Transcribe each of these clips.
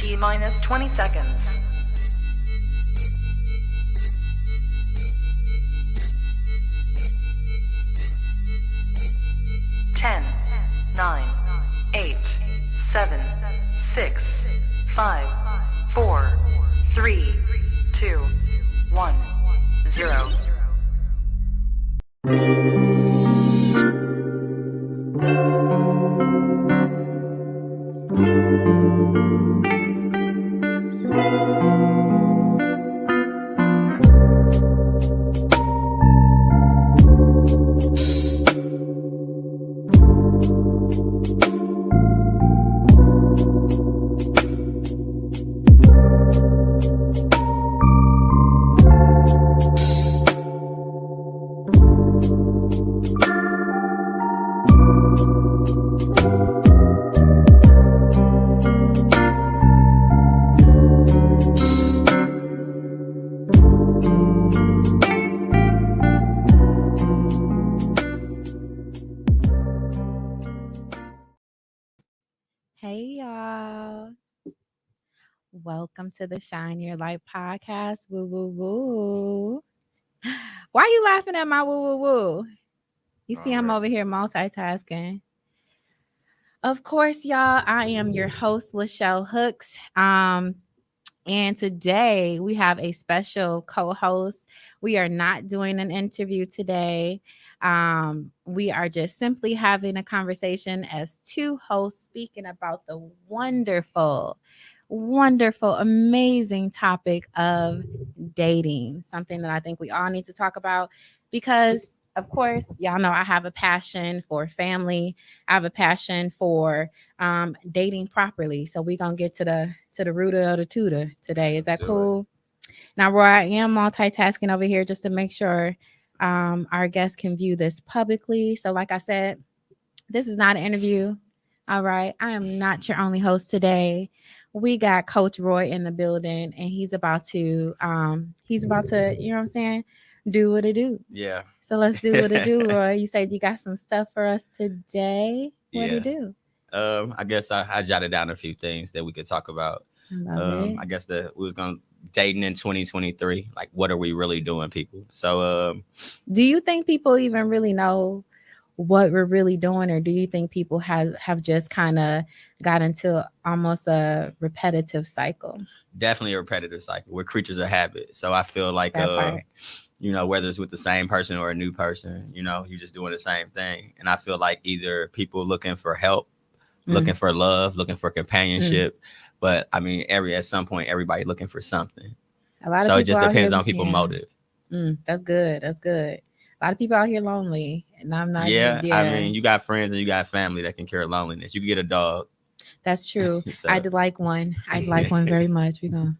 T minus 20 seconds. 10, 9, 8, 7, 6, 5, 4, 3, 2, 1, 0. Hey, y'all. Welcome to the Shine Your Light podcast. Woo, woo, woo. Why are you laughing at my woo, woo, woo? You see, I'm over here multitasking. Of course, y'all, I am your host, Lachelle Hooks. And today we have a special co-host. We are not doing an interview today. We are just simply having a conversation as two hosts speaking about the wonderful, amazing topic of dating. Something that I think we all need to talk about because, of course, y'all know I have a passion for family. I have a passion for dating properly. So we're gonna get to the root of the tutor today. Is that cool? Now, Roy, I am multitasking over here just to make sure our guests can view this publicly. So, like I said, this is not an interview. All right. I am not your only host today. We got Coach Roy in the building, and he's about to, you know what I'm saying, do what it do. Yeah. So let's do what it do, Roy. You said you got some stuff for us today. What it do? I guess I jotted down a few things that we could talk about. I guess we was gonna dating in 2023. Like, what are we really doing, people? So, do you think people even really know what we're really doing, or do you think people have just kind of got into almost a repetitive cycle? Definitely a repetitive cycle. We're creatures of habit. So I feel like you know, whether it's with the same person or a new person, you know, you're just doing the same thing. And I feel like either people looking for help, looking for love, looking for companionship. But I mean, at some point, everybody looking for something. So it just depends on people's motive. That's good. That's good. A lot of people out here lonely, and I'm not. Yeah, I mean, you got friends and you got family that can cure loneliness. You can get a dog. That's true. So. I'd like one. I'd like one very much. We're gonna.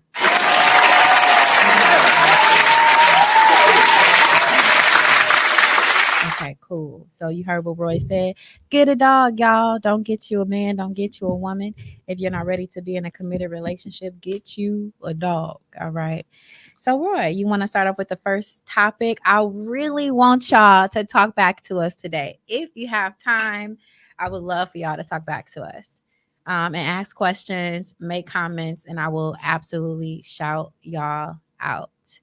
Okay, cool. So you heard what Roy said. Get a dog, y'all. Don't get you a man. Don't get you a woman. If you're not ready to be in a committed relationship, get you a dog. All right. So, Roy, you want to start off with the first topic? I really want y'all to talk back to us today. If you have time, I would love for y'all to talk back to us and ask questions, make comments, and I will absolutely shout y'all out.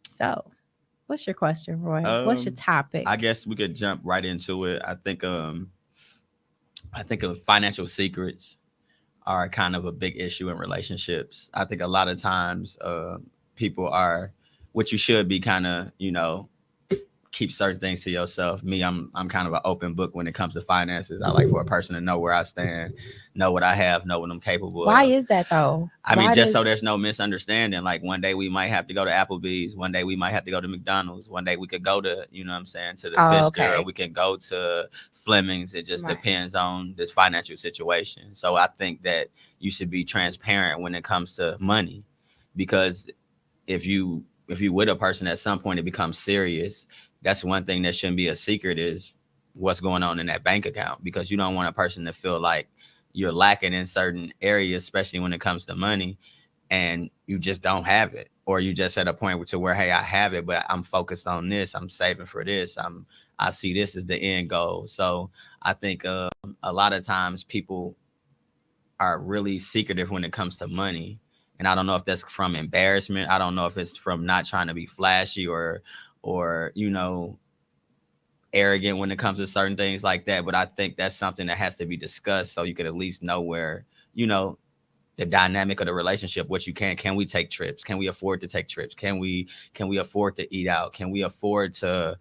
So, what's your question, Roy? What's your topic? I guess we could jump right into it. I think of financial secrets are kind of a big issue in relationships. I think a lot of times people are, what you should be kind of, you know, keep certain things to yourself. Me, I'm kind of an open book when it comes to finances. I like for a person to know where I stand, know what I have, know what I'm capable of. Why is that though? I mean, just so there's no misunderstanding. Like one day we might have to go to Applebee's. One day we might have to go to McDonald's. One day we could go to, you know what I'm saying, to the Pfister, or we can go to Fleming's. It just depends on this financial situation. So I think that you should be transparent when it comes to money, because if you with a person at some point it becomes serious, that's one thing that shouldn't be a secret, is what's going on in that bank account, because you don't want a person to feel like you're lacking in certain areas, especially when it comes to money, and you just don't have it, or you just at a point to where, hey, I have it, but I'm focused on this, I'm saving for this, I see this as the end goal. So I think a lot of times people are really secretive when it comes to money. And I don't know if that's from embarrassment. I don't know if it's from not trying to be flashy or arrogant when it comes to certain things like that. But I think that's something that has to be discussed so you could at least know where, the dynamic of the relationship, what you can we take trips? Can we afford to take trips? Can we afford to eat out? Can we afford to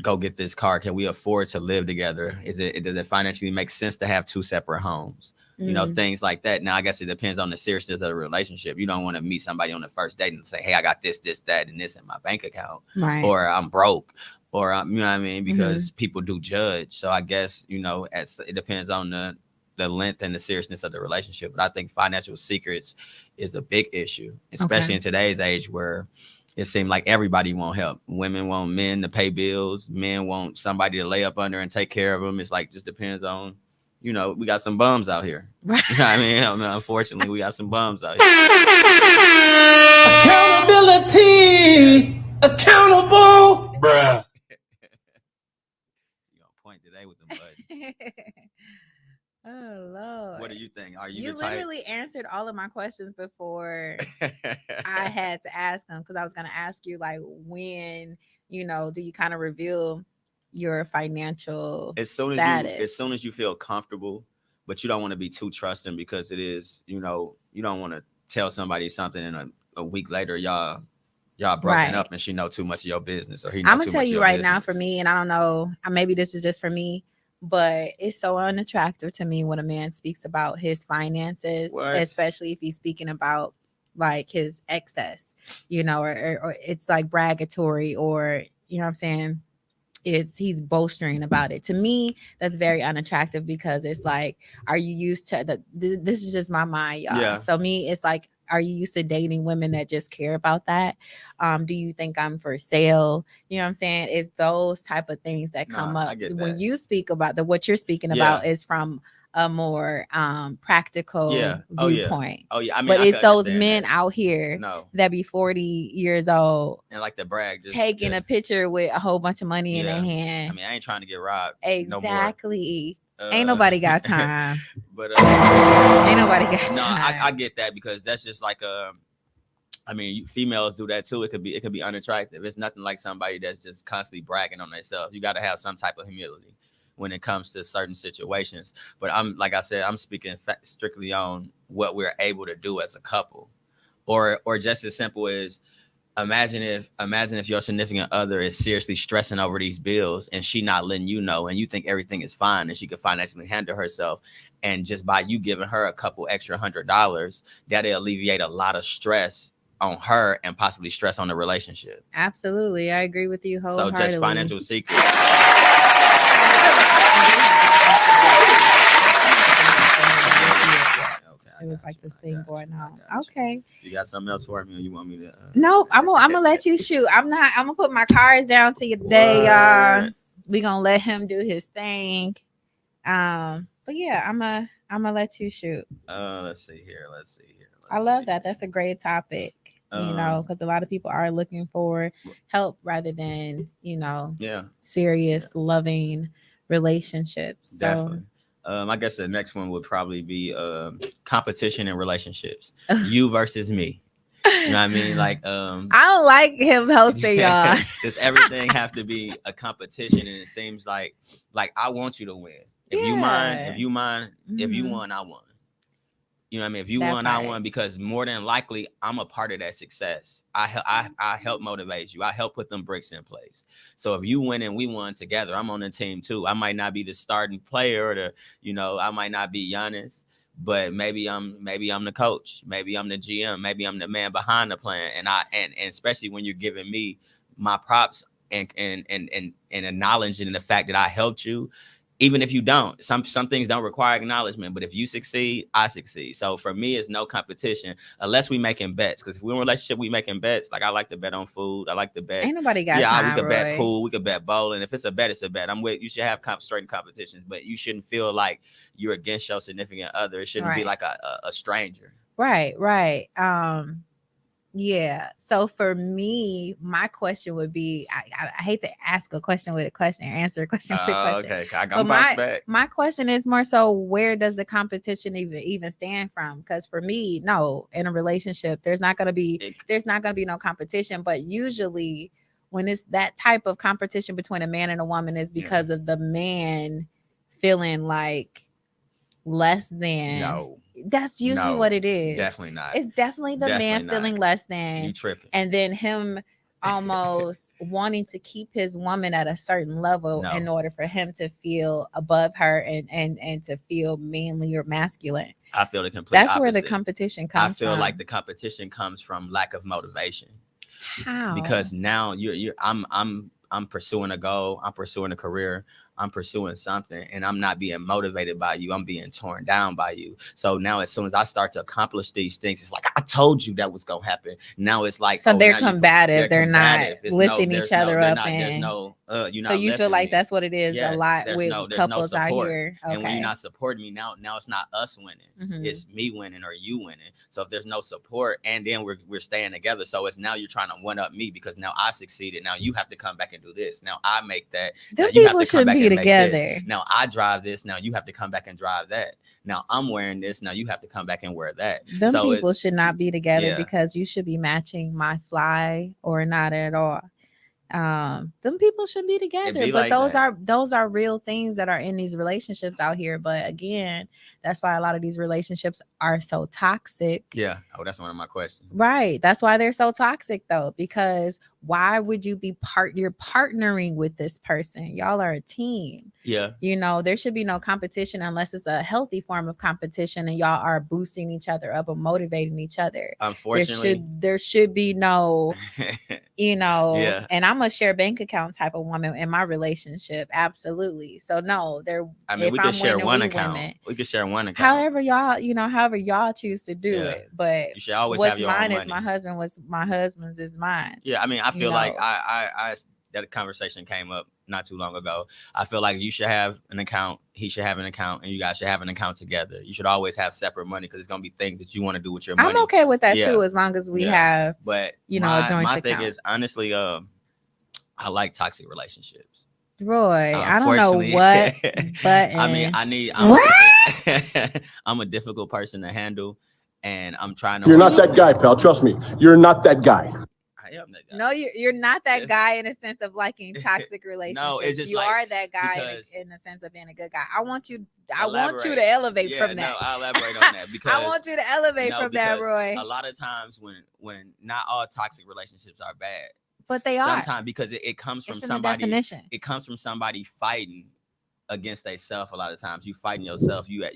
go get this car? Can we afford to live together? Does it financially make sense to have two separate homes? Things like that. Now, I guess it depends on the seriousness of the relationship. You don't want to meet somebody on the first date and say, hey, I got this, that, and this in my bank account, or I'm broke, or you know what I mean? Because people do judge. So I guess, it depends on the length and the seriousness of the relationship. But I think financial secrets is a big issue, especially in today's age where it seems like everybody won't help. Women want men to pay bills. Men want somebody to lay up under and take care of them. It's like, just depends on, we got some bums out here. Right. You know what I mean? Unfortunately, we got some bums out here. Accountability. Accountable. Bruh. You gonna point today with the buttons. Oh Lord. What do you think? Are you You the type? literally answered all of my questions before I had to ask them, because I was going to ask you, like, when, do you kind of reveal your financial status? As soon as you feel comfortable, but you don't want to be too trusting, because it is, you don't want to tell somebody something and a week later y'all broken up and she know too much of your business, or he know I'm too gonna tell much you of your right business. now, for me, and I don't know, maybe this is just for me, but it's so unattractive to me when a man speaks about his finances, especially if he's speaking about like his excess, or it's like braggatory, or you know what I'm saying, he's boastering about it. To me, that's very unattractive, because it's like, are you used to this is just my mind, y'all. Yeah. So me, it's like, are you used to dating women that just care about that? Do you think I'm for sale? You know what I'm saying? It's those type of things that come up when you speak about what you're speaking about is from a more practical viewpoint. Oh yeah. I mean, but it's those men out here that be 40 years old and like the brag, taking a picture with a whole bunch of money in their hand. I mean, I ain't trying to get robbed. Exactly. No more. Ain't nobody got time. But ain't nobody got time. No, I get that, because that's just like I mean, females do that too. It could be unattractive. It's nothing like somebody that's just constantly bragging on themselves. You got to have some type of humility when it comes to certain situations. But like I said, I'm speaking strictly on what we're able to do as a couple, or just as simple as, imagine if your significant other is seriously stressing over these bills and she not letting you know, and you think everything is fine and she could financially handle herself, and just by you giving her a couple extra $100, that'll alleviate a lot of stress on her and possibly stress on the relationship. Absolutely, I agree with you wholeheartedly. So just financial secrets. It was like this thing going on. Okay. You got something else for me, or you want me to? No, I'm gonna let you shoot. I'm gonna put my cards down to you today, y'all. We gonna let him do his thing. But yeah, I'm gonna let you shoot. Let's see here. I love that. That's a great topic. Because a lot of people are looking for help rather than serious, loving relationships. Definitely. I guess the next one would probably be competition in relationships. You versus me. You know what I mean? Like I don't like him hosting y'all. Does everything have to be a competition? And it seems like I want you to win. If you won, I won. You know what I mean? If you won, I won, because more than likely I'm a part of that success. I help motivate you. I help put them bricks in place. So if you win and we won together, I'm on the team too. I might not be the starting player or I might not be Giannis, but maybe I'm the coach. Maybe I'm the GM. Maybe I'm the man behind the plan. And especially when you're giving me my props and acknowledging the fact that I helped you. Even if you don't, some things don't require acknowledgement, but if you succeed, I succeed. So for me, it's no competition unless we making bets. Because if we're in a relationship, we making bets. Like I like to bet on food. I like to bet. Ain't nobody got time, we could bet pool. We could bet bowling. If it's a bet, it's a bet. You should have straight competitions, but you shouldn't feel like you're against your significant other. It shouldn't be like a stranger. Right. Yeah. So for me, my question would be, I hate to ask a question with a question or answer a question with a question. Okay, I But got back. my question is more so, where does the competition even stand from? Because for me, no, in a relationship, there's not gonna be no competition. But usually when it's that type of competition between a man and a woman is because of the man feeling like less than. No. That's usually what it is. Definitely not. It's definitely the man feeling less than. You tripping. And then him almost wanting to keep his woman at a certain level in order for him to feel above her and to feel manly or masculine. I feel the complete That's opposite. Where the competition comes from. I feel like the competition comes from lack of motivation. How? Because now I'm pursuing a goal, I'm pursuing a career, I'm pursuing something, and I'm not being motivated by you. I'm being torn down by you. So now as soon as I start to accomplish these things, it's like, I told you that was going to happen. Now it's like, so they're combative. They're not lifting each other up. There's no, so you feel like that's what it is a lot with couples out here. Okay. And when you're not supporting me, now it's not us winning. It's me winning or you winning. So if there's no support, and then we're staying together. So it's now you're trying to one up me because now I succeeded. Now you have to come back and do this. Now I make that. Them people should be together. Now I drive this. Now you have to come back and drive that. Now I'm wearing this. Now you have to come back and wear that. Them people should not be together because you should be matching my fly or not at all. Them people should be together, but like those are real things that are in these relationships out here. But again, that's why a lot of these relationships are so toxic. Yeah. Oh, that's one of my questions. Right. That's why they're so toxic though, because why would you be you're partnering with this person? Y'all are a team. Yeah. You know, there should be no competition unless it's a healthy form of competition and y'all are boosting each other up or motivating each other. Unfortunately, there should be no, you know, and I'm a share bank account type of woman in my relationship. Absolutely. So no, we could share one account. We could share one account. However y'all choose to do it. But you should always have your own money. What's mine is my husband. What's my husband's is mine. Yeah. I mean, I feel like I that conversation came up not too long ago. I feel like you should have an account, he should have an account, and you guys should have an account together. You should always have separate money because it's gonna be things that you want to do with your money. I'm okay with that too, as long as we have, but a joint account. My thing is honestly, I like toxic relationships. Roy, I don't know what, but I mean, I'm a difficult person to handle, and I'm trying to. You're not that guy, pal. Trust me, you're not that guy. No, you're not that guy in a sense of liking toxic relationships. No, it's just you are that guy in the sense of being a good guy. I want you to elevate from that. No, I'll elaborate on that because I want you to elevate from that, Roy. A lot of times when not all toxic relationships are bad, but they are sometimes because it comes from somebody. It comes from somebody fighting against themselves. A lot of times you fighting yourself. You're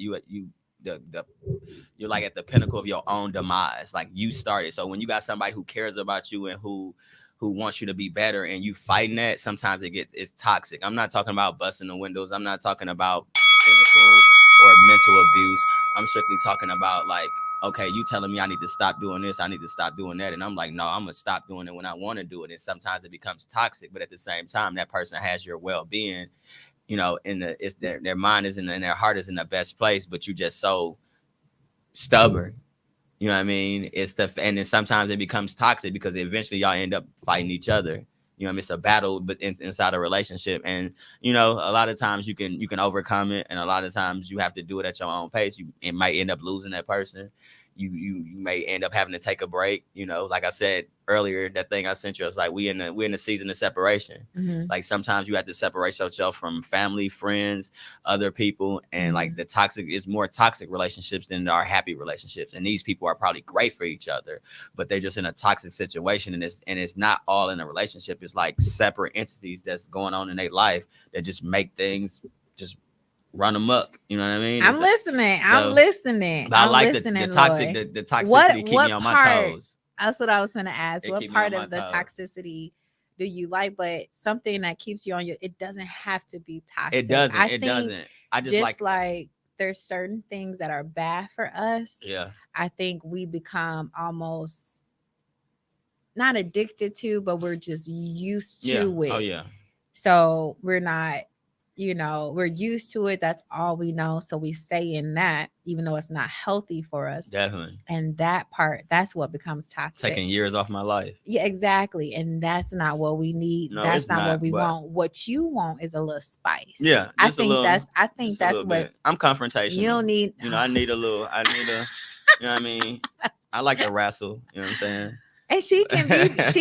like at the pinnacle of your own demise. Like you started. So when you got somebody who cares about you and who wants you to be better and you fighting that, sometimes it's toxic. I'm not talking about busting the windows. I'm not talking about physical or mental abuse. I'm strictly talking about like, okay, you telling me I need to stop doing this, I need to stop doing that. And I'm like, no, I'm gonna stop doing it when I want to do it. And sometimes it becomes toxic, but at the same time, that person has your well-being. You know, it's their mind is in their heart is in the best place, but you just so stubborn. You know what I mean? And then sometimes it becomes toxic because eventually y'all end up fighting each other. You know, it's a battle, but inside a relationship. And you know, a lot of times you can overcome it, and a lot of times you have to do it at your own pace. It might end up losing that person. You may end up having to take a break. You know, like I said earlier, that thing I sent you, it's like we're in the season of separation. Mm-hmm. Like sometimes you have to separate yourself from family, friends, other people, and like the toxic is more toxic relationships than there are happy relationships. And these people are probably great for each other, but they're just in a toxic situation, and it's not all in a relationship. It's like separate entities that's going on in their life that just make things just run amok. You know what I mean? I'm listening. I like the toxicity keep me on my toes. That's what I was going to ask. What part of the toxicity do you like? But something that keeps you on it doesn't have to be toxic. It doesn't. I just like there's certain things that are bad for us. Yeah. I think we become almost not addicted to, but we're just used to it. Oh yeah. So we're not, we're used to it. That's all we know. So we stay in that, even though it's not healthy for us. Definitely. And that part, that's what becomes toxic. Taking years off my life. Yeah, exactly. And that's not what we need. No, that's not what we but... want. What you want is a little spice. Yeah. I think that's what bit. I'm confrontational. You don't need, I need a, you know what I mean? I like to wrestle, you know what I'm saying? And she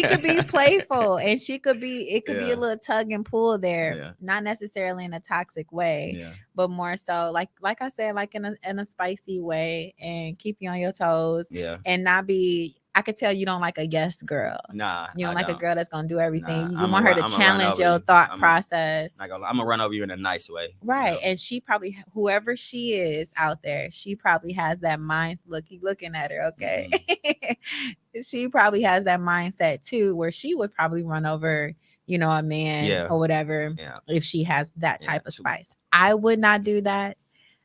could be playful, and it could be a little tug and pull there, not necessarily in a toxic way, but more so like I said, like in a spicy way, and keep you on your toes, and not be. I could tell you don't like a yes girl. Nah, you don't like a girl that's gonna do everything. Nah, you want her to challenge your thought process. I'm gonna run over you in a nice way, right? And she probably, whoever she is out there, she probably has that mind. Looking at her, okay. Mm-hmm. She probably has that mindset too, where she would probably run over, a man or whatever, if she has that type of spice. I would not do that.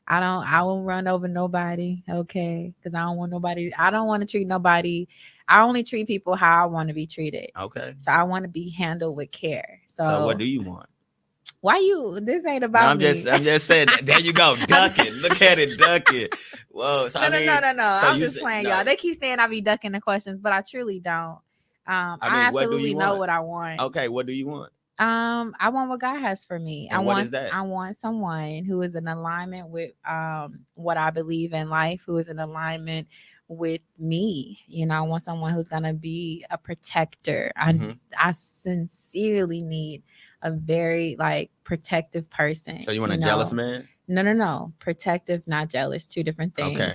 I won't run over nobody, okay? Because I don't want to treat nobody. I only treat people how I want to be treated. Okay. So I want to be handled with care. So what do you want? Why this ain't about me. I'm just saying, there you go, ducking. Look at it, ducking. Whoa. So no. So I'm just playing, y'all. They keep saying I be ducking the questions, but I truly don't. I absolutely know what I want. Okay, what do you want? I want what God has for me. And what is that? I want someone who is in alignment with what I believe in life, who is in alignment with me. I want someone who's gonna be a protector. I sincerely need a very protective person. So you want a jealous man? No. Protective, not jealous. Two different things. Okay.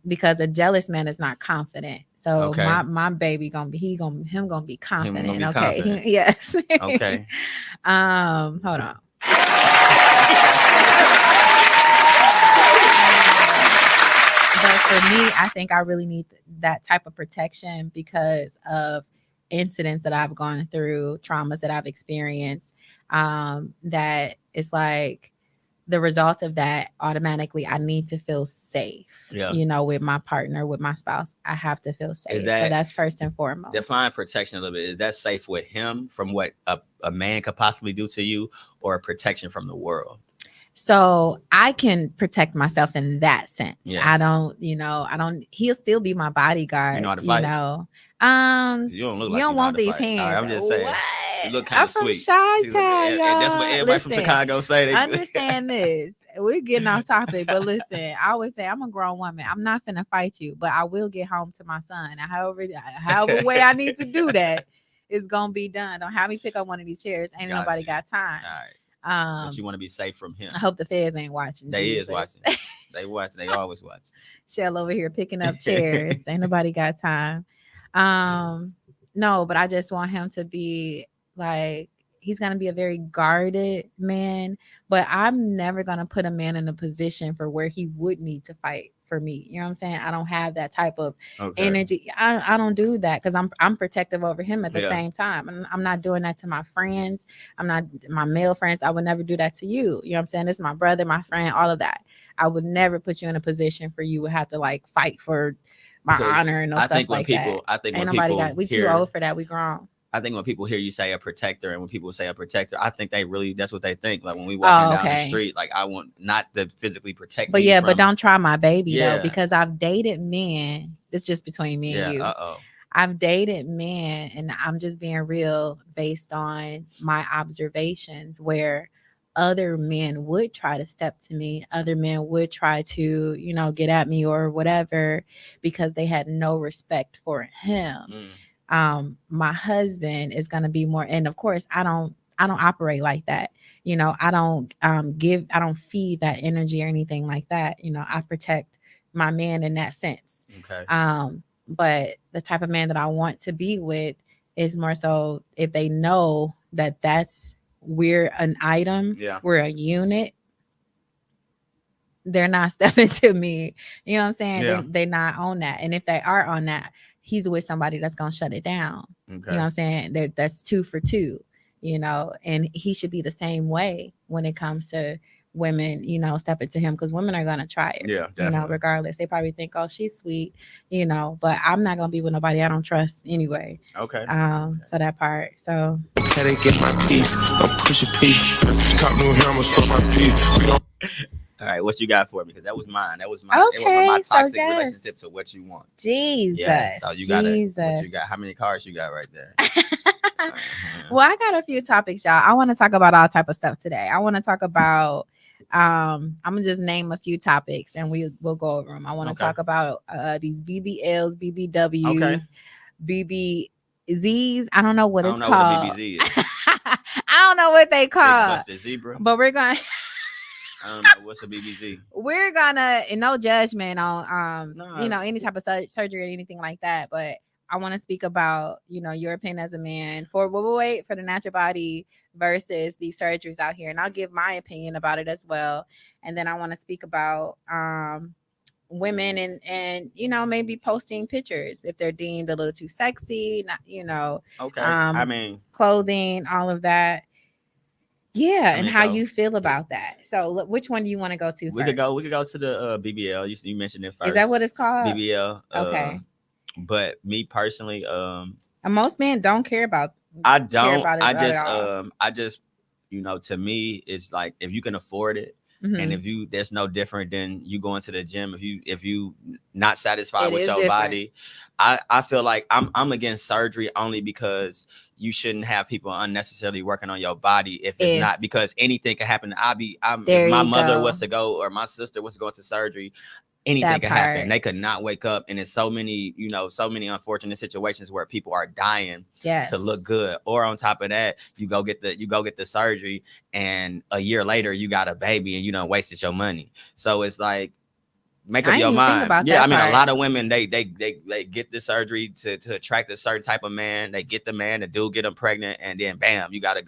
Because a jealous man is not confident. So my baby gonna be confident. Confident. Yes. Okay. Hold on. But for me, I think I really need that type of protection because of incidents that I've gone through, traumas that I've experienced. That it's like the result of that, automatically I need to feel safe. With my partner, with my spouse, I have to feel safe. So that's first and foremost. Define protection a little bit. Is that safe with him from what a man could possibly do to you, or a protection from the world? So I can protect myself in that sense. Yes. I don't, he'll still be my bodyguard. You know how to fight? You don't look like you don't want these hands. Right, I'm just saying. What? You look kind of sweet. Chi-Town, y'all. That's what everybody from Chicago say. Understand this. We're getting off topic, but listen, I always say I'm a grown woman. I'm not finna fight you, but I will get home to my son. However way I need to do that is gonna be done. Don't have me pick up one of these chairs. Ain't nobody got time. All right. But you want to be safe from him. I hope the feds ain't watching. They is watching. They watching. They always watch. Shell over here picking up chairs. Ain't nobody got time. No, but I just want him to be he's going to be a very guarded man, but I'm never going to put a man in a position for where he would need to fight for me. You know what I'm saying? I don't have that type of energy. I don't do that because I'm protective over him at the same time. I'm not doing that to my friends. I'm not my male friends. I would never do that to you. You know what I'm saying? This is my brother, my friend, all of that. I would never put you in a position for you would have to fight for my honor and stuff like that. I think ain't when nobody people we too old for that. We grown. I think when people hear you say a protector, and when people say a protector, I think that's what they think. Like when we walking down the street, I want not to physically protect. But but don't try my baby though, because I've dated men. It's just between me and you. I've dated men, and I'm just being real based on my observations where other men would try to step to me. Other men would try to, get at me or whatever because they had no respect for him. My husband is going to be more, and of course I don't operate like that. I don't feed that energy or anything like that. I protect my man in that sense. Okay. But the type of man that I want to be with is more so if they know that we're an item, we're a unit, they're not stepping to me. You know what I'm saying? They're not on that. And if they are on that, he's with somebody that's going to shut it down. Okay. You know what I'm saying? That's 2 for 2, and he should be the same way when it comes to women, you know, step into him, because women are gonna try it. Yeah, You know, definitely. regardless. They probably think, oh, she's sweet, you know, but I'm not gonna be with nobody I don't trust anyway. Okay. So that part. So Had to get my piece. I'm pushing P. Cop new hammers for my piece. We don't. All right, what you got for me? Because that was mine. It was from okay, my so toxic yes. relationship to what you want. Jesus. Yes. So you got it. What you Jesus. got? How many cards you got right there? Well, I got a few topics, y'all. I want to talk about all type of stuff today. I want to talk about I'm gonna just name a few topics and we'll go over them. I want to talk about these BBLs, BBWs, BBZs. I don't know what it's called. I don't know what a BBZ is. I don't know what they call. Busted zebra. But we're going I don't know what's a BBZ. We're gonna, no judgment on you know, any type of surgery or anything like that, but I want to speak about, you know, your opinion as a man for the natural body versus these surgeries out here, and I'll give my opinion about it as well. And then I want to speak about women and you know, maybe posting pictures if they're deemed a little too sexy, not, you know, okay. I mean, clothing, all of that. Yeah, I mean, and how so you feel about that. So, which one do you want to go to we first? could go to the BBL. You mentioned it first. Is that what it's called? BBL. Okay. But me personally, and most men don't care about. I just, you know, to me, it's like if you can afford it, and if you, there's no different than you going to the gym. If you not satisfied with your body, I feel like I'm against surgery only because you shouldn't have people unnecessarily working on your body if it's not, because anything can happen. If my mother was to go or my sister was to go into surgery, anything can happen. They could not wake up, and it's so many, you know, so many unfortunate situations where people are dying to look good. Or on top of that, you go get the surgery, and a year later you got a baby, and you done wasted your money. So it's like, make up your mind. Yeah, I mean, a lot of women they get the surgery to attract a certain type of man. They get the man, the dude get them pregnant, and then bam, you gotta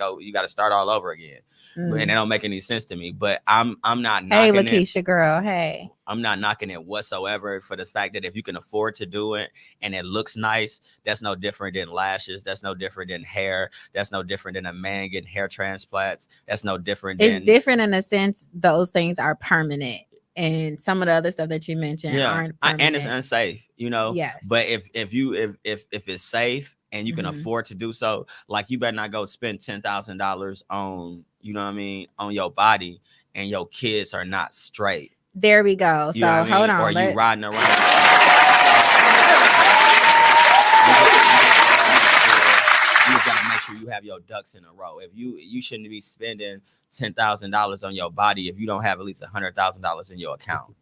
start all over again. And it don't make any sense to me. But I'm not knocking Hey, Lakeisha girl. Hey. I'm not knocking it whatsoever for the fact that if you can afford to do it and it looks nice, that's no different than lashes. That's no different than hair. That's no different than a man getting hair transplants. That's no different than. It's different in a sense. Those things are permanent. And some of the other stuff that you mentioned aren't permanent. And it's unsafe, you know. Yes. But if it's safe and you can afford to do so, like, you better not go spend $10,000 on, you know what I mean, on your body, and your kids are not straight. There we go. So hold on. Or you riding around. You gotta make sure you have your ducks in a row. If you shouldn't be spending $10,000 on your body if you don't have at least $100,000 in your account.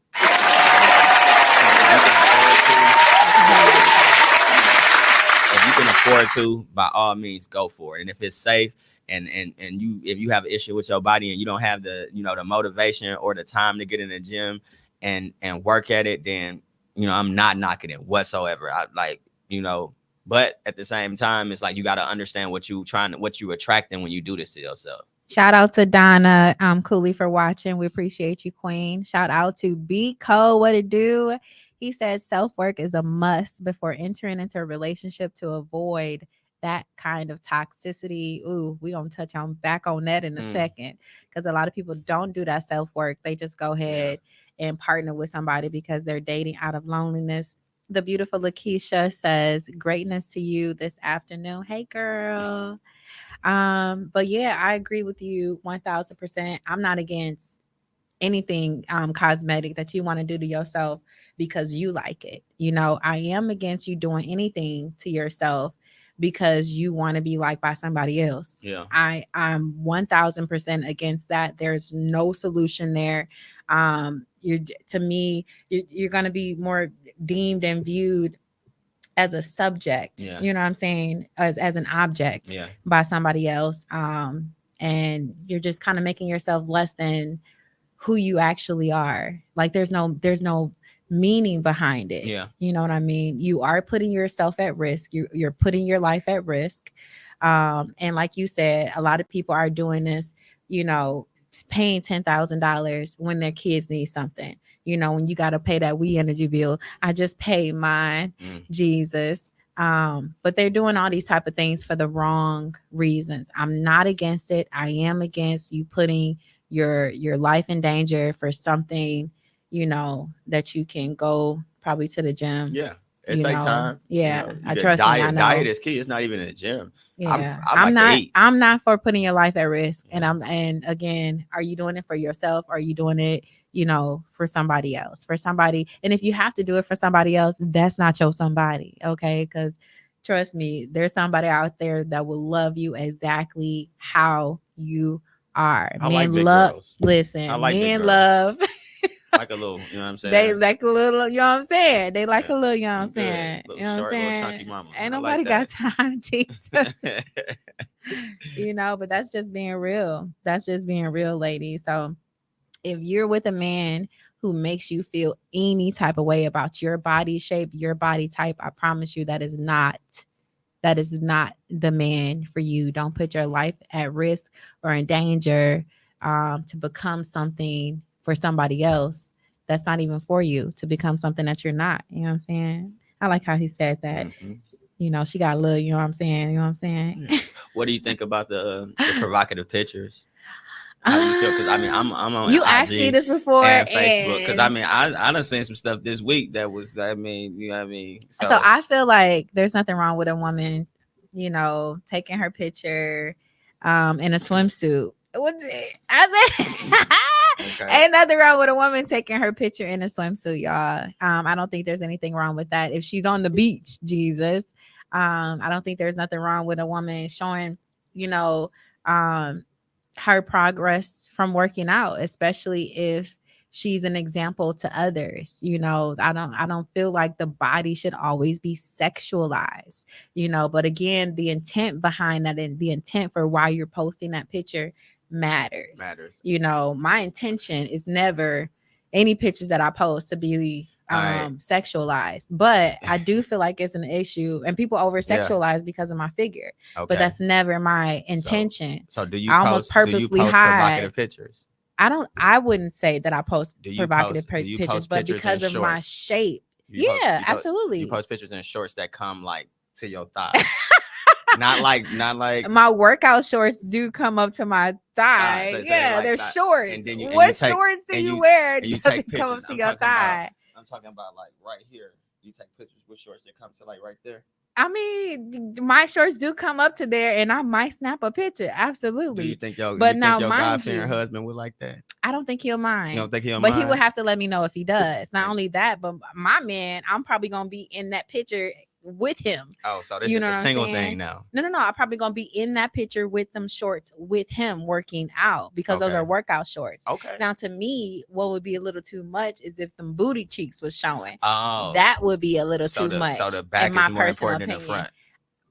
If you can afford to, by all means, go for it. And if it's safe, and if you have an issue with your body and you don't have the, you know, the motivation or the time to get in the gym and work at it, then, you know, I'm not knocking it whatsoever. I like, you know, but at the same time, it's like you got to understand what you attracting when you do this to yourself. Shout out to Donna Cooley for watching. We appreciate you, Queen. Shout out to B Cole. What it do? He says self-work is a must before entering into a relationship to avoid that kind of toxicity. Ooh, we're going to touch back on that in a second, because a lot of people don't do that self-work. They just go ahead and partner with somebody because they're dating out of loneliness. The beautiful Lakeisha says, greatness to you this afternoon. Hey, girl. But yeah, I agree with you 1000%. I'm not against anything cosmetic that you want to do to yourself because you like it. You know, I am against you doing anything to yourself because you want to be liked by somebody else. Yeah. I'm 1000% against that. There's no solution there. You're going to be more deemed and viewed as a subject, you know what I'm saying, as an object by somebody else. And you're just kind of making yourself less than who you actually are. Like there's no meaning behind it. Yeah. You know what I mean? You are putting yourself at risk. You're putting your life at risk. And like you said, a lot of people are doing this, you know, paying $10,000 when their kids need something. You know, when you got to pay that We Energy bill, I just paid mine, Jesus. But they're doing all these type of things for the wrong reasons. I'm not against it. I am against you putting your life in danger for something, that you can go probably to the gym. Yeah. It takes time. Yeah. I trust me, I know. Diet is key. It's not even in the gym. Yeah. I'm not for putting your life at risk. And again, are you doing it for yourself? Are you doing it, for somebody else? And if you have to do it for somebody else, that's not your somebody. Okay. Because trust me, there's somebody out there that will love you exactly how you are. I like big girls. Listen, I like men love like a little, you know what I'm saying? They like a little, you know what I'm saying? They like a little, you know what I'm saying? Little You know short, what I'm little saying? chunky mama. Ain't nobody got time, Jesus. But that's just being real. That's just being real, ladies. So if you're with a man who makes you feel any type of way about your body shape, your body type, I promise you that is not the man for you. Don't put your life at risk or in danger to become something for somebody else that's not even for you, to become something that you're not. You know what I'm saying? I like how he said that. Mm-hmm. She got a little, you know what I'm saying? What do you think about the provocative pictures? How do you feel? Because I'm on you IG asked me this before and Facebook. Because I done seen some stuff this week that was, you know what I mean? So I feel like there's nothing wrong with a woman, taking her picture in a swimsuit. What's it? I said, okay. Ain't nothing wrong with a woman taking her picture in a swimsuit, y'all. I don't think there's anything wrong with that. If she's on the beach, Jesus, I don't think there's nothing wrong with a woman showing, her progress from working out, especially if she's an example to others. I don't feel like the body should always be sexualized, but again, the intent behind that and the intent for why you're posting that picture matters. My intention is never any pictures that I post to be sexualized, but I do feel like it's an issue and people over sexualize because of my figure. Okay. But that's never my intention. So do you almost purposely hide provocative pictures? I wouldn't say that I post provocative pictures, but because of my shape. Absolutely. You post pictures in shorts that come like to your thigh. not like my workout shorts do come up to my thigh. They're shorts. What shorts do you wear? You doesn't take pictures. come up to your thigh. I'm talking about like right here. You take pictures with shorts that come to like right there. I mean, my shorts do come up to there, and I might snap a picture. Absolutely. Do you think your God-fearing husband would like that? I don't think he'll mind. You don't think he'll mind? But he would have to let me know if he does. Not only that, but my man, I'm probably gonna be in that picture with him. Oh, so this is a single thing now. No. I'm probably gonna be in that picture with them shorts with him working out because those are workout shorts. Okay. Now, to me, what would be a little too much is if them booty cheeks was showing. Oh, that would be a little too much. So the back is more important than the front.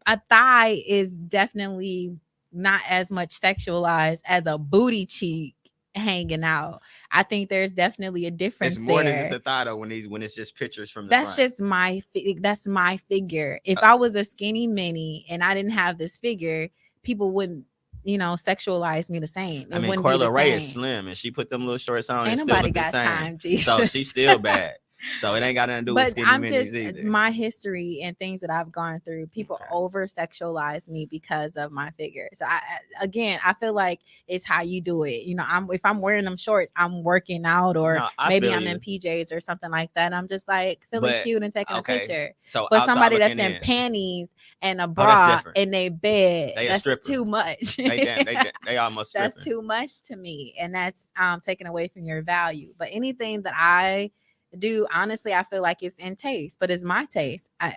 A thigh is definitely not as much sexualized as a booty cheek hanging out. I think there's definitely a difference. It's more there. than just a thigh though. When it's just pictures from the that's front. That's my figure. If I was a skinny mini and I didn't have this figure, people wouldn't sexualize me the same. I mean, Corla Ray is slim and she put them little shorts on. Ain't and nobody still look got the same. time, Jesus. So she's still bad. So it ain't got nothing to do with skinny minis either. My history and things that I've gone through, people over sexualize me because of my figure. So I feel like it's how you do it. If I'm wearing them shorts, I'm working out, or maybe I'm in PJs or something like that. I'm just like feeling cute and taking a picture. So but somebody that's in panties and a bra in their bed, that's too much. They almost stripping. That's too much to me, and that's taken away from your value. But anything that I do, honestly, I feel like it's in taste, but it's my taste. I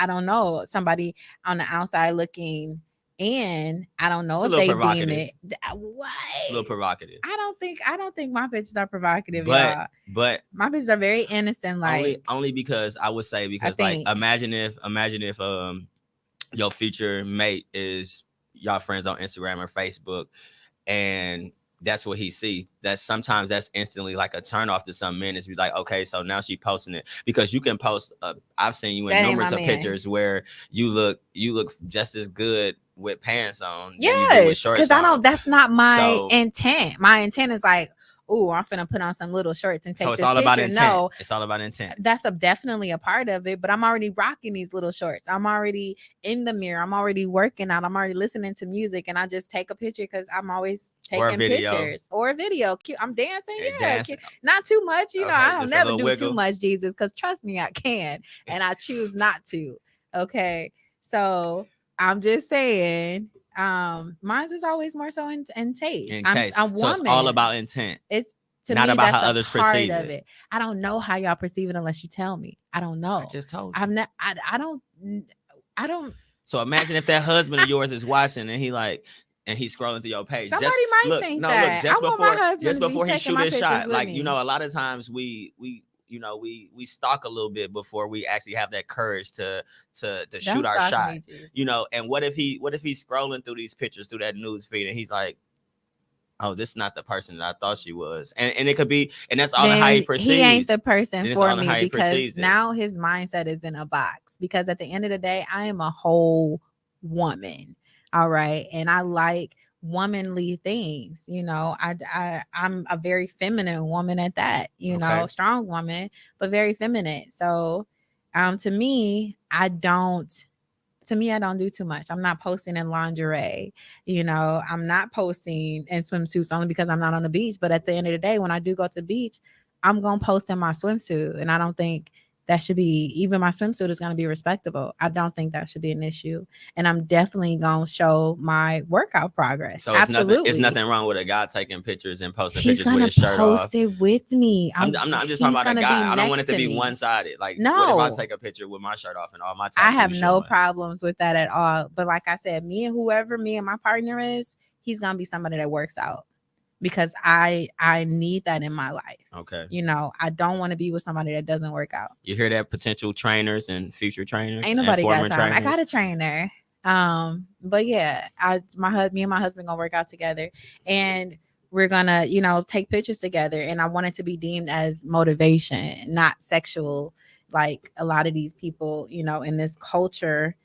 don't know, somebody on the outside looking in, I don't know if they deem it what a little provocative. I don't think my pictures are provocative, but my pictures are very innocent, like only because I would say like imagine if your future mate is y'all friends on Instagram or Facebook and that's what he sees. Sometimes that's instantly like a turn off to some men. Is be like, okay, so now she posting it because you can post. I've seen you in numerous of pictures where you look just as good with pants on. Yes, because that's not my intent. My intent is like, oh, I'm finna put on some little shorts and take So it's this all picture. about intent. No, It's all about intent. that's definitely a part of it, but I'm already rocking these little shorts. I'm already in the mirror. I'm already working out. I'm already listening to music, and I just take a picture because I'm always Or a taking video. pictures or a video. Cute. I'm dancing, And yeah, dancing. not too much. You know, Okay, I don't just a never little do wiggle. too much, Jesus, because trust me, I can, and I choose not to. Okay, so I'm just saying, mine's is always more so in taste. In I'm taste. a woman. So it's all about intent. It's to Not me, about that's how a others part perceive of it. it. I don't know how y'all perceive it unless you tell me. I don't know. I just told you. I'm not. I don't. So imagine if that husband of yours is watching and he's scrolling through your page. Somebody might think no, that. Look, I want my husband just to be before he taking shoot my his pictures shot, with like me. you know, a lot of times we stalk a little bit before we actually have that courage to shoot our shot. You know, and what if he's scrolling through these pictures through that news feed and he's like, oh, this is not the person that I thought she was. And it could be, and that's all then how he perceives. He ain't the person It's for all how me he because perceives it. now his mindset is in a box. Because at the end of the day, I am a whole woman. All right. And I like womanly things. You know, I'm a very feminine woman at that, you know, strong woman, but very feminine. So to me, I don't do too much. I'm not posting in lingerie. You know, I'm not posting in swimsuits only because I'm not on the beach. But at the end of the day, when I do go to the beach, I'm going to post in my swimsuit. And I don't think that should be, even my swimsuit is going to be respectable. I don't think that should be an issue. And I'm definitely going to show my workout progress. So absolutely. It's nothing wrong with a guy taking pictures and posting He's pictures with his shirt off. post it with me. I'm just talking about a guy. I don't want it to be one-sided. Like, no. what if I take a picture with my shirt off and all my tattoos I have no showing? problems with that at all. But like I said, me and my partner is, he's going to be somebody that works out. Because I need that in my life. Okay. You know, I don't want to be with somebody that doesn't work out. You hear that, potential trainers and future trainers? Ain't nobody got time. Trainers? I got a trainer. But yeah, me and my husband gonna work out together, and we're gonna, you know, take pictures together. And I want it to be deemed as motivation, not sexual, like a lot of these people, you know, in this culture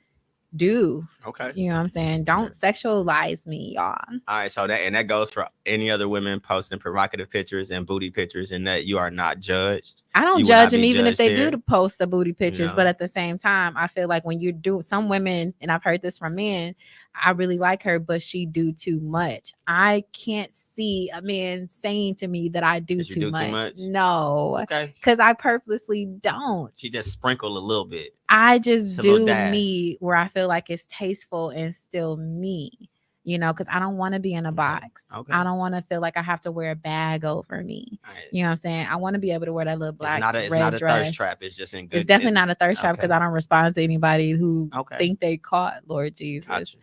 do. Okay. You know what I'm saying? Don't sexualize me, y'all. All right. So that goes for any other women posting provocative pictures and booty pictures, and that you are not judged. I don't judge them even if they do post the booty pictures. No. But at the same time, I feel like when you do, some women, and I've heard this from men, I really like her, but she do too much. I can't see a man saying to me that I do too much. No. Okay. Because I purposely don't. She just sprinkle a little bit. I just do me where I feel like it's tasteful and still me, you know, because I don't want to be in a box. Okay. I don't want to feel like I have to wear a bag over me. Right. You know what I'm saying? I want to be able to wear that little black It's red not a dress. thirst trap. It's just in good. It's definitely not a thirst trap because I don't respond to anybody who think they caught, Lord Jesus. Gotcha.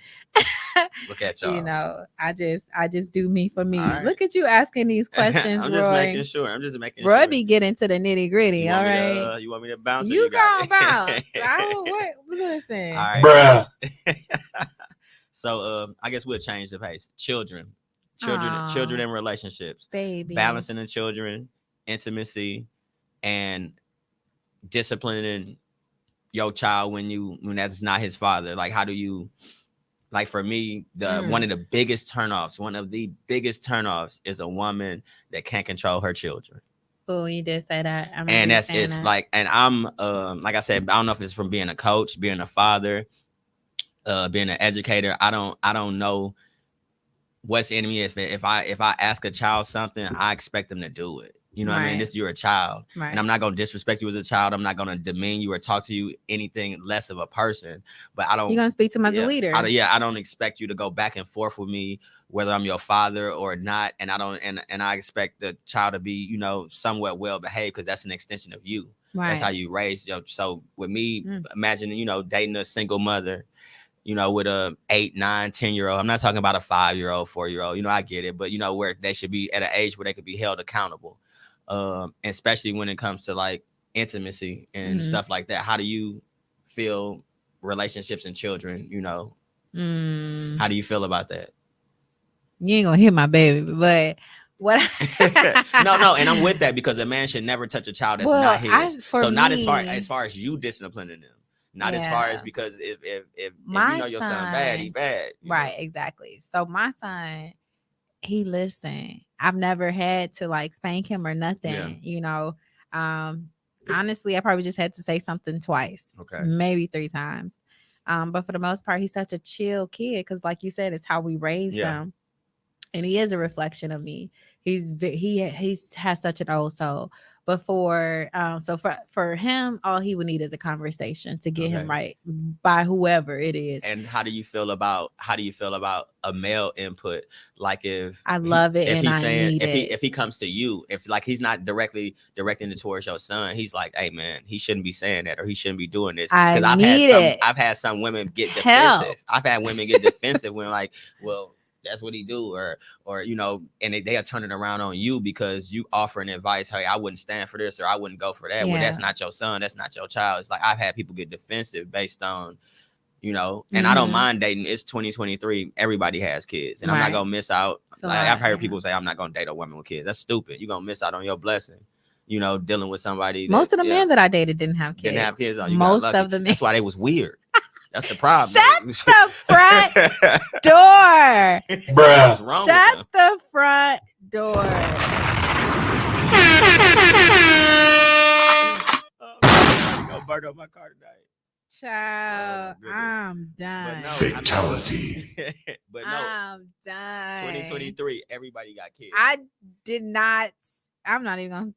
Look at y'all. You know, I just do me for me. Right. Look at you asking these questions, I'm Roy. just making sure. Roy be getting to the nitty gritty. All right. You want me to bounce? You gonna bounce. Listen. All right. Bruh. So I guess we'll change the pace. Children in relationships. Baby. Balancing the children, intimacy, and disciplining your child when that's not his father. Like, how do you, like, for me, one of the biggest turnoffs is a woman that can't control her children. Oh, you did say that. And it's like, and I'm like I said, I don't know if it's from being a coach, being a father, being an educator. I don't know what's in me. If I ask a child something, I expect them to do it. You know what I mean? You're a child, and I'm not going to disrespect you as a child. I'm not going to demean you or talk to you anything less of a person. But I don't. You're going to speak to him as a leader. I don't expect you to go back and forth with me, whether I'm your father or not. And I don't. And I expect the child to be, you know, somewhat well behaved because that's an extension of you. Right. That's how you raise. So with me, imagine, you know, dating a single mother, you know, with a 8, 9, 10-year-old. I'm not talking about a 5-year-old, 4-year-old. You know, I get it, but you know, where they should be at an age where they could be held accountable. Especially when it comes to like intimacy and stuff like that. How do you feel relationships and children, you know? How do you feel about that? You ain't gonna hit my baby, but what? No, and I'm with that because a man should never touch a child that's not his. Not as far as you disciplining them. Not as far as, because if you know your son bad, he bad. Right, exactly. So my son, he listened. I've never had to like spank him or nothing, you know. Honestly, I probably just had to say something twice, maybe 3 times. But for the most part, he's such a chill kid because, like you said, it's how we raised them, and he is a reflection of me. He has such an old soul. But for him, all he would need is a conversation to get him right by whoever it is. And how do you feel about a male input? Like if I love it, if and he's saying if he comes to you, if like he's not directly directing it towards your son, he's like, hey man, he shouldn't be saying that or he shouldn't be doing this. Because I've had some women get defensive. I've had women get defensive when like, well, that's what he do, or you know, and they are turning around on you because you offering advice. Hey, I wouldn't stand for this or I wouldn't go for that. Well, that's not your son, that's not your child. It's like I've had people get defensive based on, you know, and I don't mind dating. It's 2023. Everybody has kids, and I'm not gonna miss out. I've heard people say I'm not gonna date a woman with kids. That's stupid. You're gonna miss out on your blessing. You know, dealing with somebody. Most of the men that I dated didn't have kids. Oh, most of the men. That's why they was weird. That's the problem. Shut the front door. Bruh. Shut the front door. Go burn up my car tonight. Child, I'm done. But no, fatality. But no, I'm done. 2023, everybody got kids. I did not. I'm not even gonna